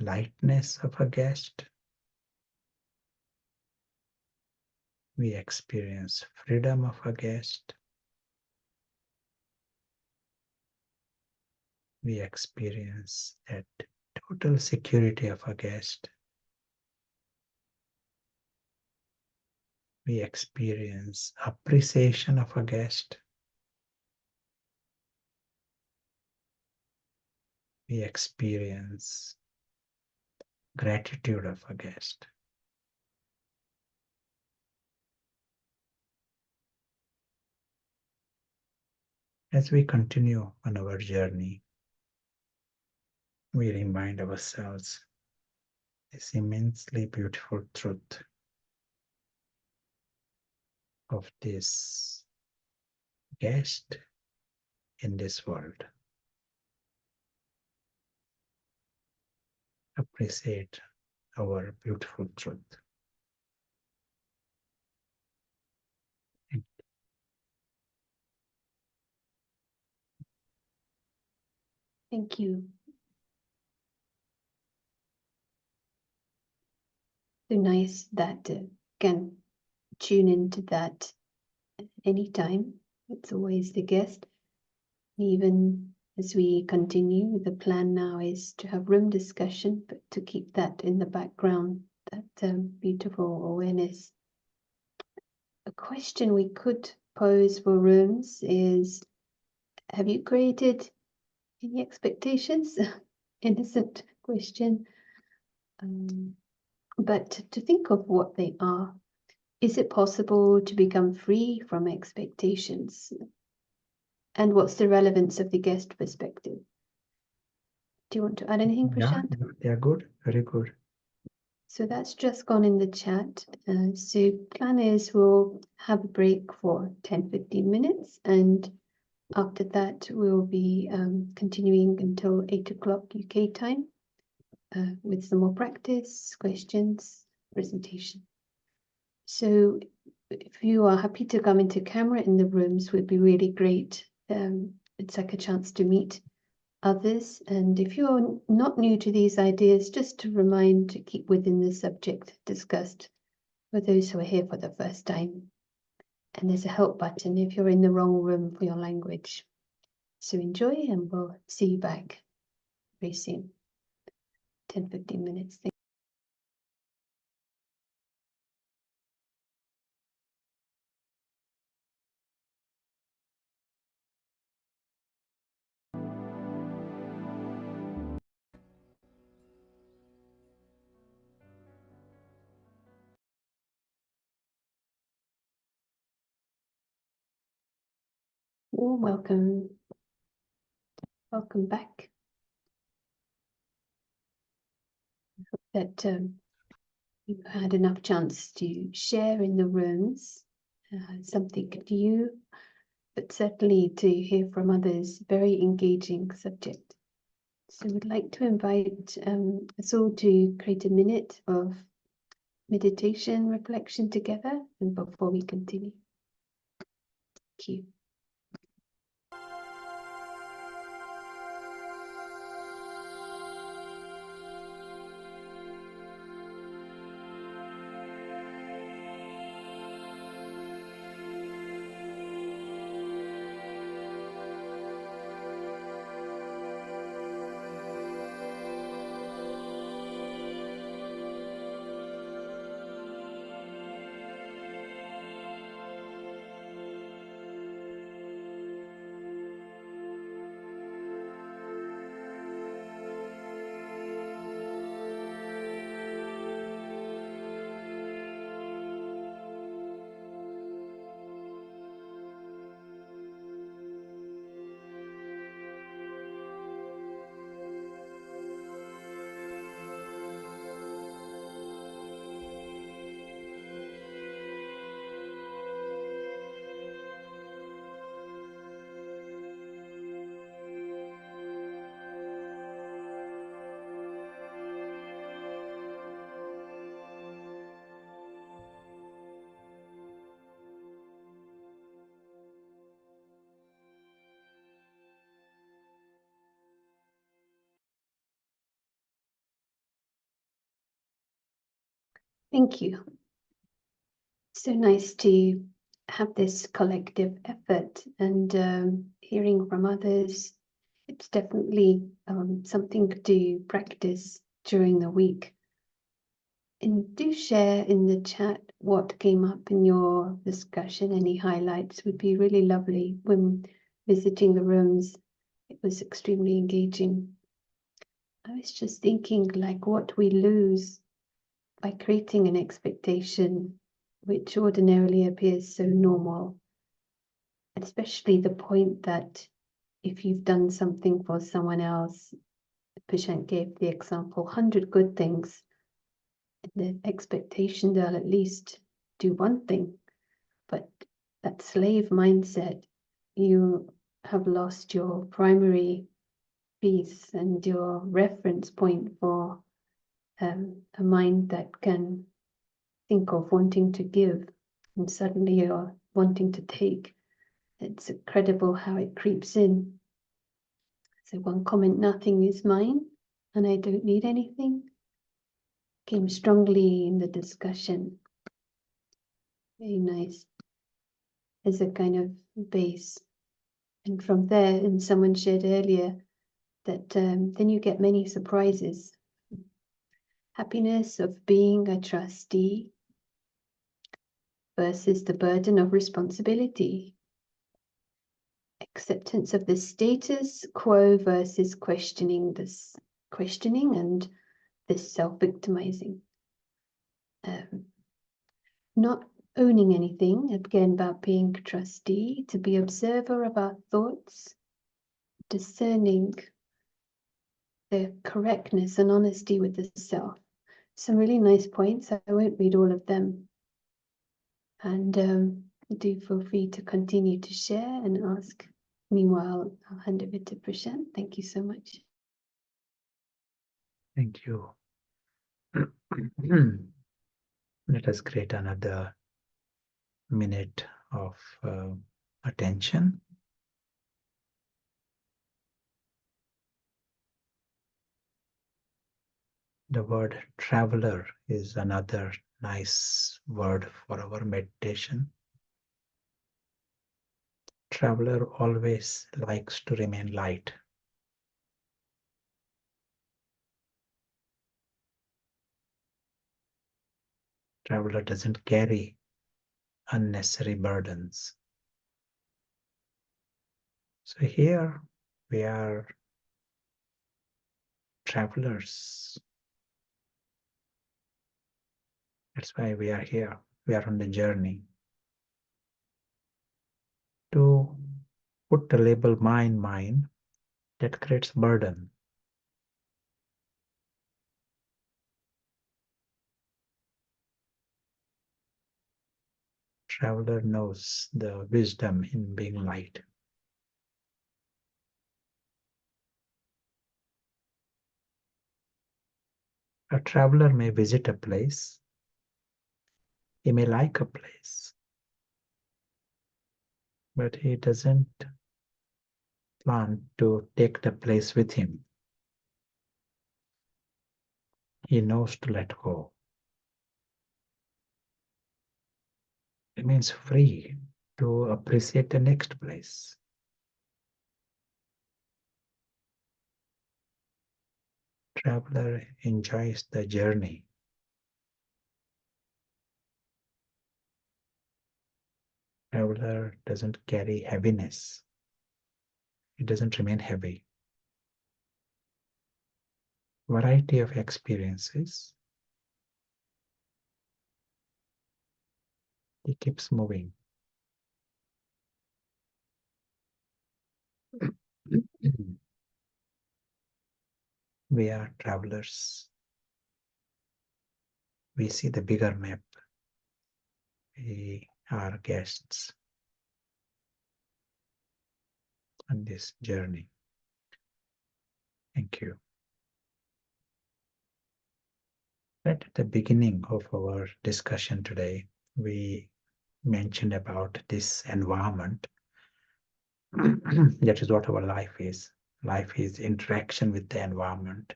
lightness of a guest. We experience freedom of a guest. We experience that total security of a guest. We experience appreciation of a guest. We experience gratitude of a guest. As we continue on our journey, we remind ourselves this immensely beautiful truth of this guest in this world. Appreciate our beautiful truth. Thank you. So nice that can tune into that anytime. It's always the guest. Even as we continue, the plan now is to have room discussion, but to keep that in the background, that beautiful awareness. A question we could pose for rooms is, have you created any expectations? Innocent question. But to think of what they are. Is it possible to become free from expectations? And what's the relevance of the guest perspective? Do you want to add anything, Yeah, Prashant? they are good, very good. So that's just gone in the chat. So plan is we'll have a break for 10-15 minutes, and after that we'll be continuing until 8 o'clock UK time with some more practice, questions, presentation. So if you are happy to come into camera in the rooms, would be really great. It's like a chance to meet others. And if you're not new to these ideas, just to remind to keep within the subject discussed for those who are here for the first time. And there's a help button if you're in the wrong room for your language. So enjoy, and we'll see you back very soon. 10-15 minutes. Warm welcome. Welcome back. I hope that you had enough chance to share in the rooms something new, but certainly to hear from others. Very engaging subject. So we'd like to invite us all to create a minute of meditation reflection together, and before we continue. Thank you. Thank you. So nice to have this collective effort, and hearing from others. It's definitely something to practice during the week. And do share in the chat what came up in your discussion. Any highlights would be really lovely. When visiting the rooms, it was extremely engaging. I was just thinking, like, what we lose by creating an expectation which ordinarily appears so normal, especially the point that if you've done something for someone else, Prashant gave the example, 100 good things, the expectation they'll at least do one thing, but that slave mindset, you have lost your primary piece and your reference point for a mind that can think of wanting to give, and suddenly you're wanting to take. It's incredible how it creeps in. So one comment, nothing is mine and I don't need anything, came strongly in the discussion. Very nice as a kind of base. And from there, and someone shared earlier, that then you get many surprises. Happiness of being a trustee versus the burden of responsibility. Acceptance of the status quo versus questioning and this self-victimizing. Not owning anything, again about being trustee, to be observer of our thoughts, discerning the correctness and honesty with the self. Some really nice points. I won't read all of them. And do feel free to continue to share and ask. Meanwhile, I'll hand over to Prashant. Thank you so much. Thank you. Let us create another minute of attention. The word traveler is another nice word for our meditation. Traveler always likes to remain light. Traveler doesn't carry unnecessary burdens. So here we are travelers. That's why we are here. We are on the journey. To put the label mine, that creates burden. Traveler knows the wisdom in being light. A traveler may visit a place. He may like a place, but he doesn't plan to take the place with him. He knows to let go. It means free to appreciate the next place. Traveler enjoys the journey. Traveler doesn't carry heaviness. It doesn't remain heavy. Variety of experiences. He keeps moving. We are travelers. We see the bigger map. We are guests on this journey. Thank you. Right at the beginning of our discussion today, we mentioned about this environment. That is what our life is. Life is interaction with the environment.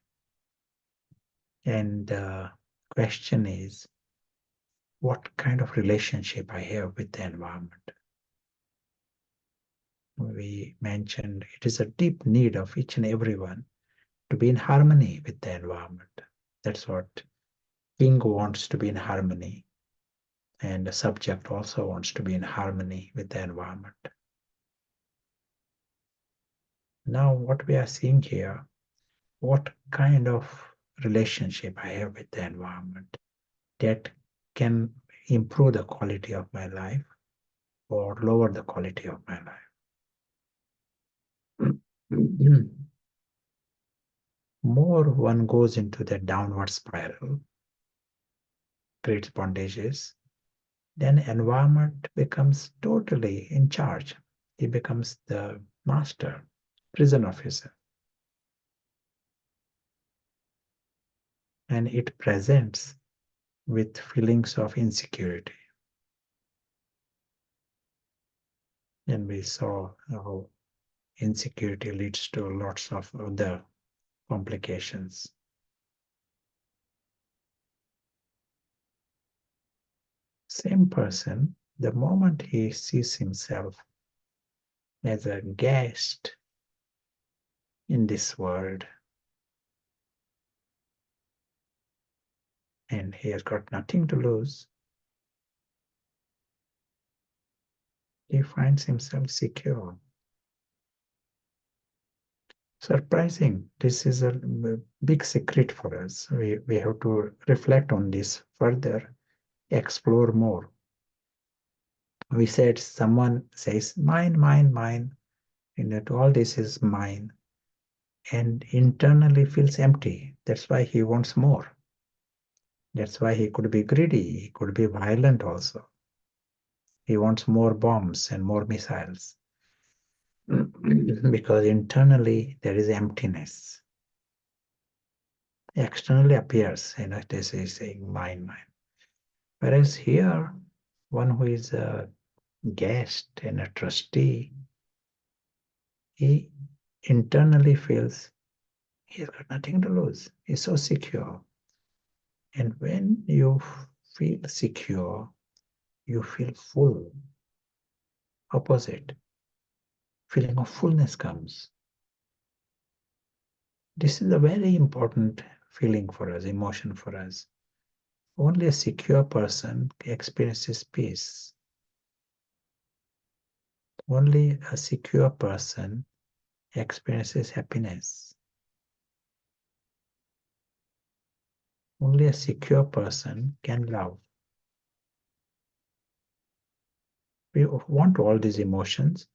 And the question is, what kind of relationship I have with the environment? We mentioned it is a deep need of each and everyone to be in harmony with the environment. That's what king wants, to be in harmony. And the subject also wants to be in harmony with the environment. Now, what we are seeing here, what kind of relationship I have with the environment that can improve the quality of my life or lower the quality of my life. More one goes into the downward spiral, creates bondages, then environment becomes totally in charge. He becomes the master, prison officer. And it presents with feelings of insecurity. And we saw how insecurity leads to lots of other complications. Same person, the moment he sees himself as a guest in this world, and he has got nothing to lose, he finds himself secure. Surprising. This is a big secret for us. We have to reflect on this further, explore more. We said someone says, mine, mine, mine, and that all this is mine, and internally feels empty. That's why he wants more. That's why he could be greedy. He could be violent also. He wants more bombs and more missiles because internally there is emptiness. Externally appears, this is saying mine, mine. Whereas here, one who is a guest and a trustee, he internally feels he's got nothing to lose. He's so secure. And when you feel secure, you feel full. Opposite, feeling of fullness comes. This is a very important feeling for us, emotion for us. Only a secure person experiences peace. Only a secure person experiences happiness. Only a secure person can love. We want all these emotions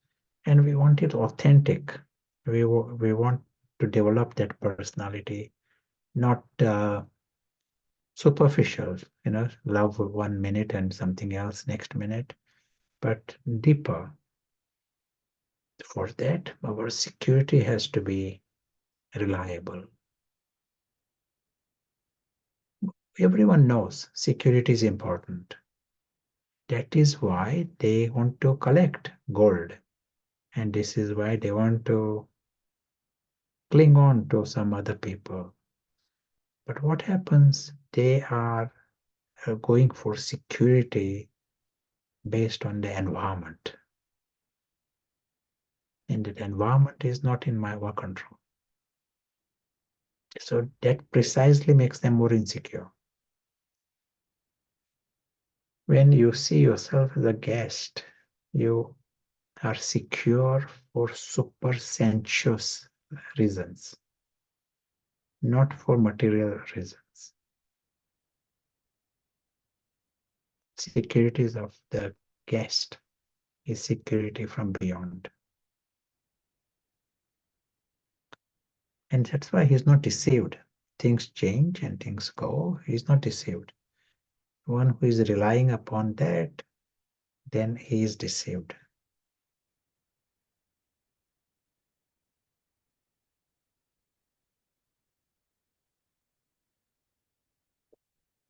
and we want it authentic. We want to develop that personality, not superficial, love 1 minute and something else next minute, but deeper. For that, our security has to be reliable. Everyone knows security is important. That is why they want to collect gold. And this is why they want to cling on to some other people. But what happens? They are going for security based on the environment. And that environment is not in my our control. So that precisely makes them more insecure. When you see yourself as a guest, you are secure for super sensuous reasons, not for material reasons. Security of the guest is security from beyond. And that's why he's not deceived. Things change and things go. He's not deceived. One who is relying upon that, then he is deceived.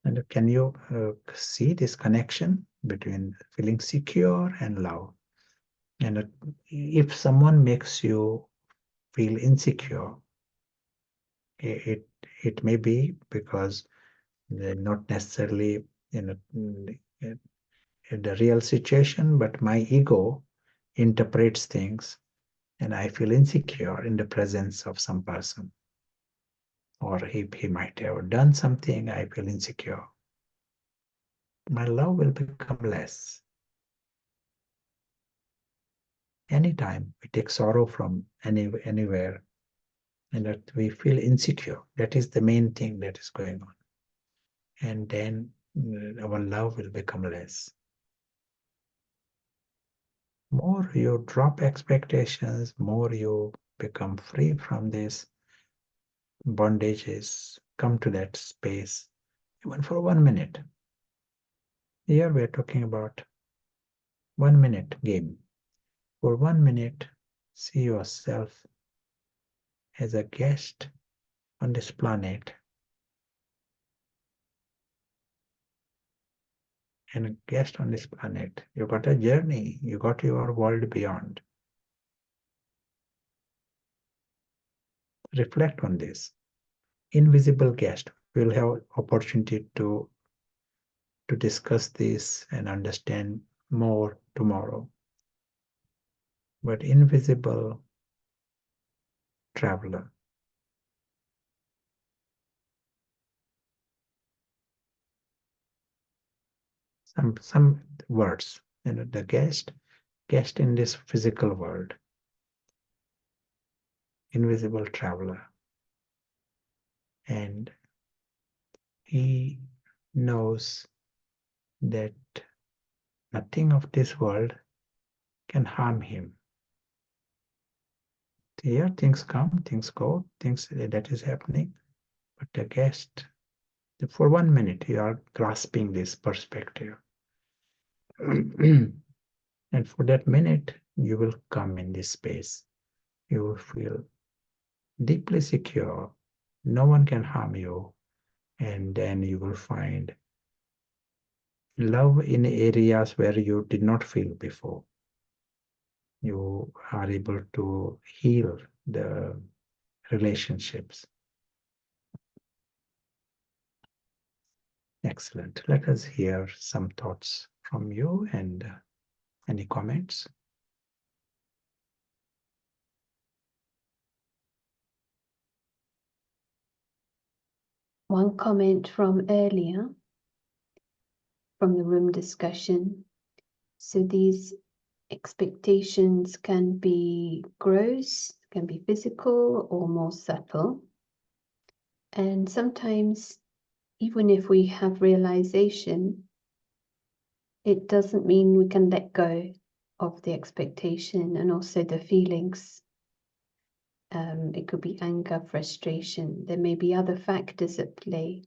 And can you see this connection between feeling secure and love? And if someone makes you feel insecure, it it may be because they're not necessarily in the real situation, but my ego interprets things and I feel insecure in the presence of some person. Or if he might have done something, I feel insecure. My love will become less. Anytime we take sorrow from anywhere and that we feel insecure, that is the main thing that is going on. And then our love will become less. More you drop expectations, more you become free from these bondages, come to that space, even for 1 minute. Here we're talking about 1 minute game. For 1 minute, see yourself as a guest on this planet and a guest on this planet. You got a journey, you got your world beyond. Reflect on this. Invisible guest. We'll have opportunity to discuss this and understand more tomorrow. But invisible traveler. Some words. The guest in this physical world. Invisible traveler. And he knows that Nothing of this world can harm him. Here, things come, things go, things that is happening. But the guest, for 1 minute, you are grasping this perspective. And for that minute, you will come in this space. You will feel deeply secure. No one can harm you. And then you will find love in areas where you did not feel before. You are able to heal the relationships. Excellent. Let us hear some thoughts from you and any comments. One comment from earlier, from the room discussion. So these expectations can be gross, can be physical, or more subtle. And sometimes, even if we have realization, it doesn't mean we can let go of the expectation and also the feelings. It could be anger, frustration. There may be other factors at play.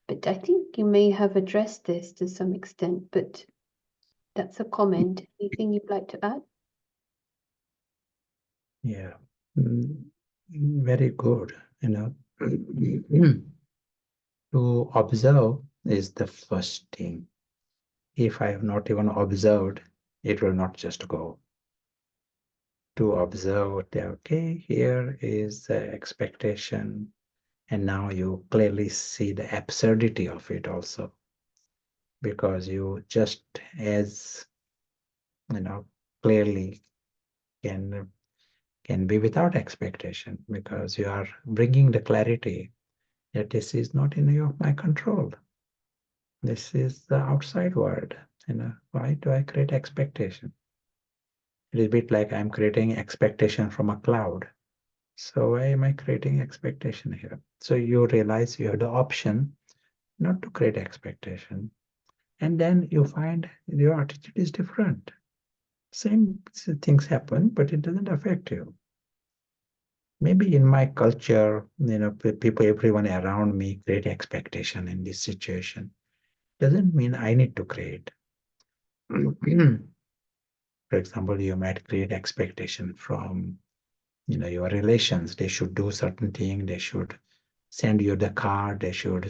But I think you may have addressed this to some extent, but that's a comment. Anything you'd like to add? Yeah, very good. To observe is the first thing. If I have not even observed, it will not just go. To observe that, okay, here is the expectation, and now you clearly see the absurdity of it also, because you just as clearly can be without expectation, because you are bringing the clarity that this is not in my control. This is the outside world. Why do I create expectation? It is a bit like I'm creating expectation from a cloud. So why am I creating expectation here? So you realize you have the option not to create expectation. And then you find your attitude is different. Same things happen, but it doesn't affect you. Maybe in my culture, people, everyone around me create expectation in this situation. Doesn't mean I need to create. For example, you might create expectation from your relations. They should do certain thing. They should send you the card. They should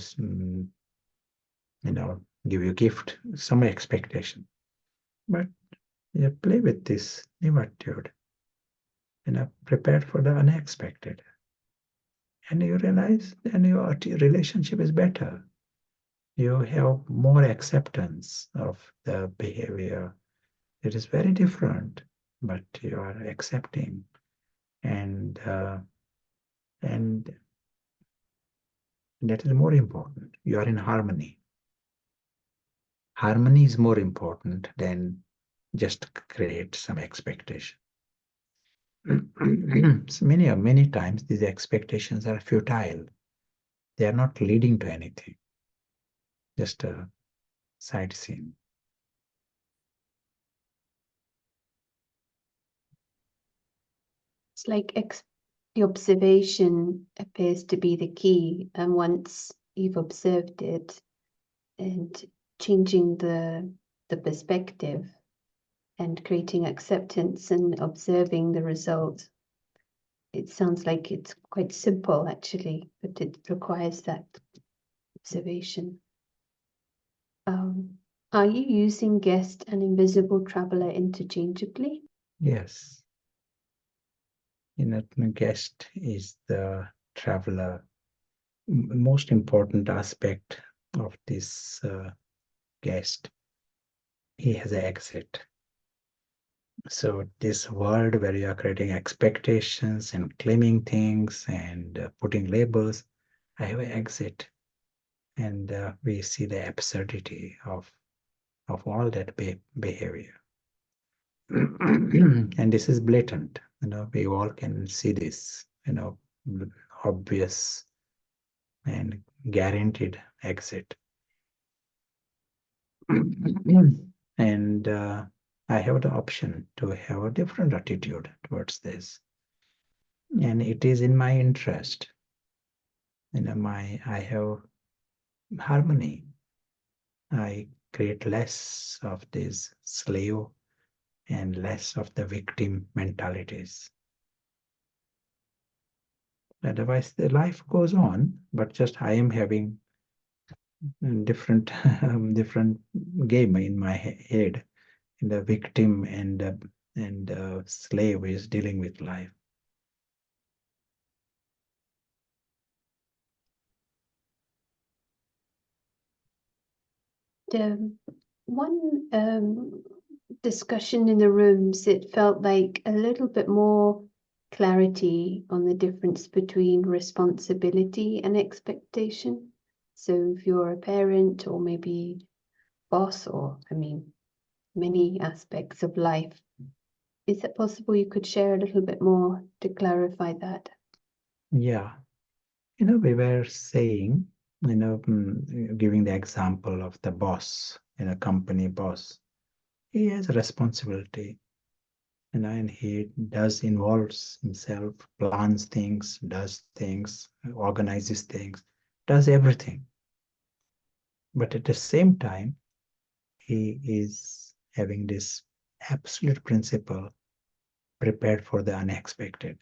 give you gift. Some expectation. But you play with this new attitude. Prepared for the unexpected. And you realize then your relationship is better. You have more acceptance of the behavior. It is very different, but you are accepting, and and that is more important. You are in harmony. Harmony is more important than just create some expectation. So many times these expectations are futile. They are not leading to anything. Just a side scene. It's like the observation appears to be the key, and once you've observed it and changing the perspective and creating acceptance and observing the result, it sounds like it's quite simple actually, but it requires that observation. Are you using guest and invisible traveler interchangeably? Yes. Guest is the traveler. Most important aspect of this guest, he has an exit. So this world where you are creating expectations and claiming things and putting labels, I have an exit. And we see the absurdity of all that behavior. And this is blatant. We all can see this, obvious and guaranteed exit. And I have the option to have a different attitude towards this, and it is in my interest. I have harmony. I create less of this slave and less of the victim mentalities. Otherwise, the life goes on, but just I am having different different game in my head. And the victim and slave is dealing with life. The one discussion in the rooms, it felt like a little bit more clarity on the difference between responsibility and expectation. So if you're a parent or maybe boss, or I mean, many aspects of life, is it possible you could share a little bit more to clarify that? Yeah, we were saying, giving the example of the boss, company boss. He has a responsibility, and he does involves himself, plans things, does things, organizes things, does everything. But at the same time, he is having this absolute principle, prepared for the unexpected.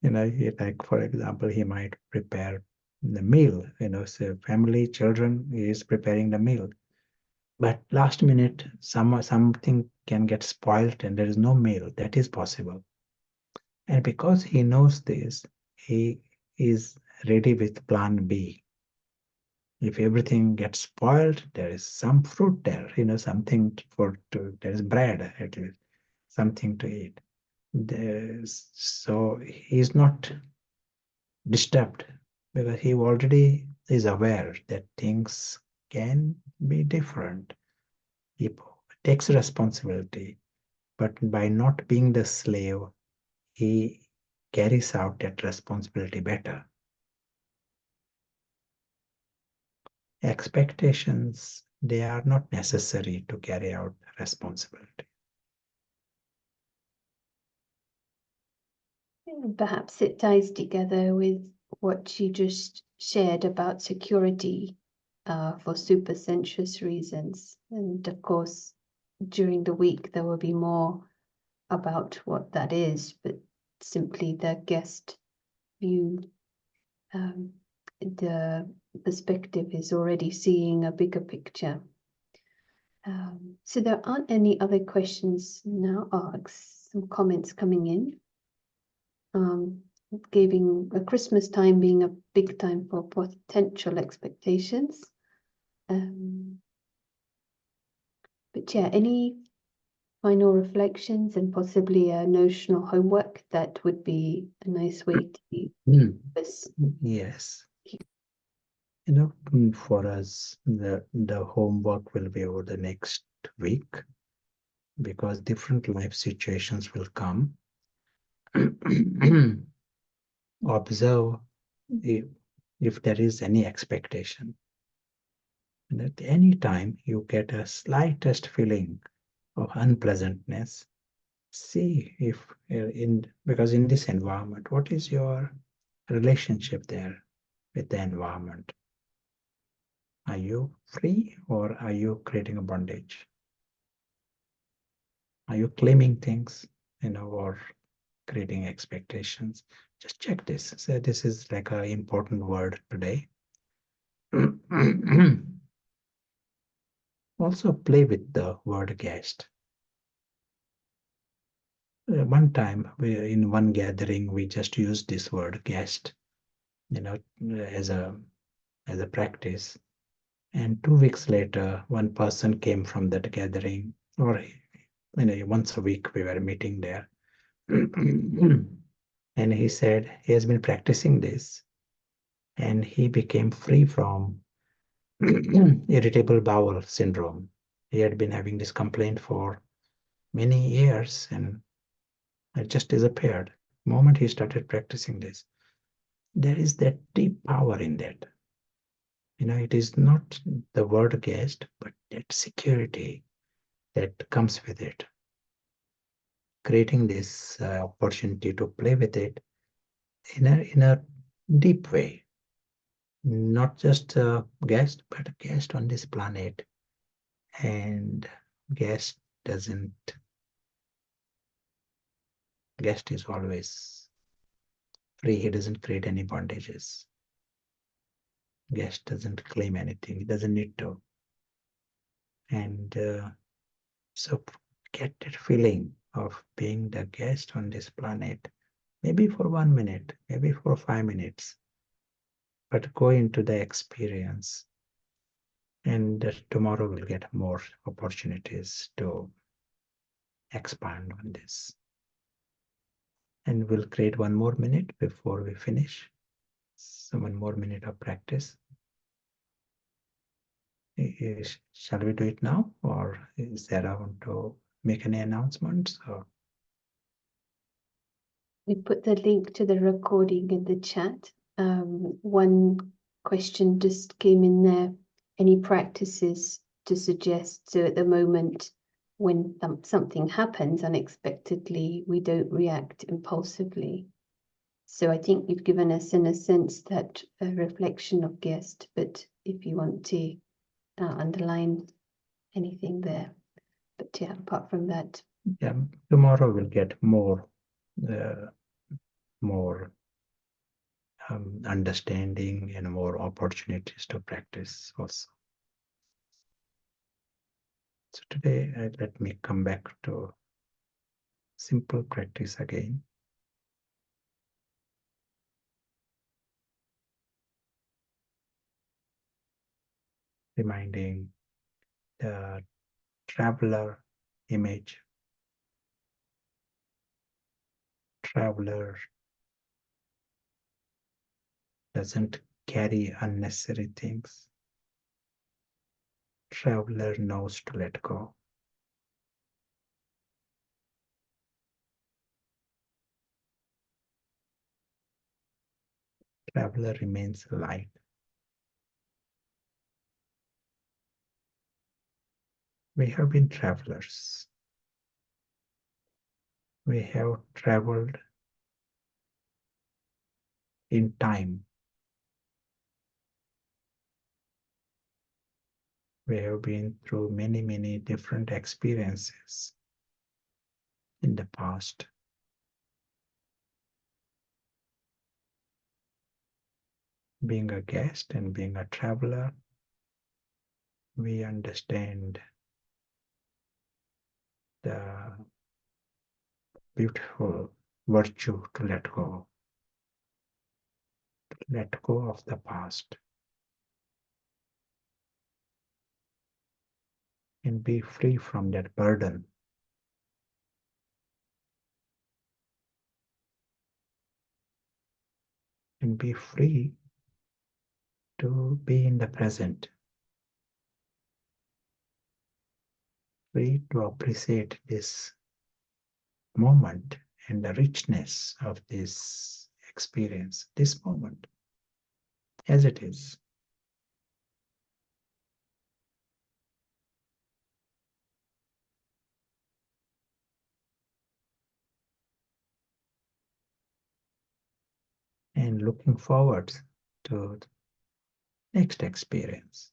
Like for example, he might prepare the meal, so family, children, he is preparing the meal. But last minute, something can get spoiled and there is no meal. That is possible. And because he knows this, he is ready with plan B. If everything gets spoiled, there is some fruit there, something there is bread at least, something to eat. So he's not disturbed because he already is aware that things can be different. He takes responsibility, but by not being the slave, he carries out that responsibility better. Expectations, they are not necessary to carry out responsibility. Perhaps it ties together with what you just shared about security for super sensuous reasons. And of course, during the week, there will be more about what that is, but simply the guest view, the perspective is already seeing a bigger picture. So there aren't any other questions now. Some comments coming in. Giving a Christmas time being a big time for potential expectations. But yeah, any final reflections and possibly a notional homework that would be a nice way to this. Yes. For us, the homework will be over the next week because different life situations will come. Observe if there is any expectation. And at any time you get a slightest feeling of unpleasantness, see if because in this environment, what is your relationship there with the environment? Are you free or are you creating a bondage? Are you claiming things, or creating expectations? Just check this. So this is like an important word today. Also play with the word guest. One time in one gathering, we just used this word guest, as a practice. And 2 weeks later, one person came from that gathering, or once a week we were meeting there. And he said he has been practicing this and he became free from irritable bowel syndrome. He had been having this complaint for many years and it just disappeared. The moment he started practicing this, there is that deep power in that. It is not the word guest, but that security that comes with it. Creating this opportunity to play with it in a deep way, not just a guest, but a guest on this planet. And guest doesn't, guest is always free. He doesn't create any bondages. Guest doesn't claim anything. He doesn't need to. And so get that feeling of being the guest on this planet, maybe for 1 minute, maybe for 5 minutes, but go into the experience. And tomorrow we'll get more opportunities to expand on this. And we'll create 1 more minute before we finish. So 1 more minute of practice. Shall we do it now, or is there I want to make any announcements? Or We put the link to the recording in the chat. One question just came in there. Any practices to suggest? So at the moment, when something happens unexpectedly, we don't react impulsively. So I think you've given us, in a sense, that a reflection of guest, but if you want to underline anything there. But yeah, apart from that. yeah, tomorrow we'll get more understanding and more opportunities to practice also. So today, let me come back to simple practice again. Reminding the traveler image. Traveler doesn't carry unnecessary things. Traveler knows to let go. Traveler remains light. We have been travelers. We have traveled in time. We have been through many, many different experiences in the past. Being a guest and being a traveler, we understand the beautiful virtue to let go. Let go of the past and be free from that burden. And be free to be in the present. Free to appreciate this moment and the richness of this experience, this moment, as it is. And looking forward to the next experience.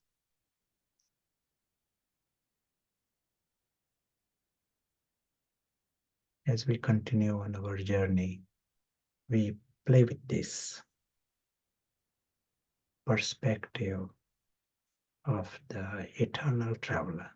As we continue on our journey, we play with this perspective of the eternal traveler.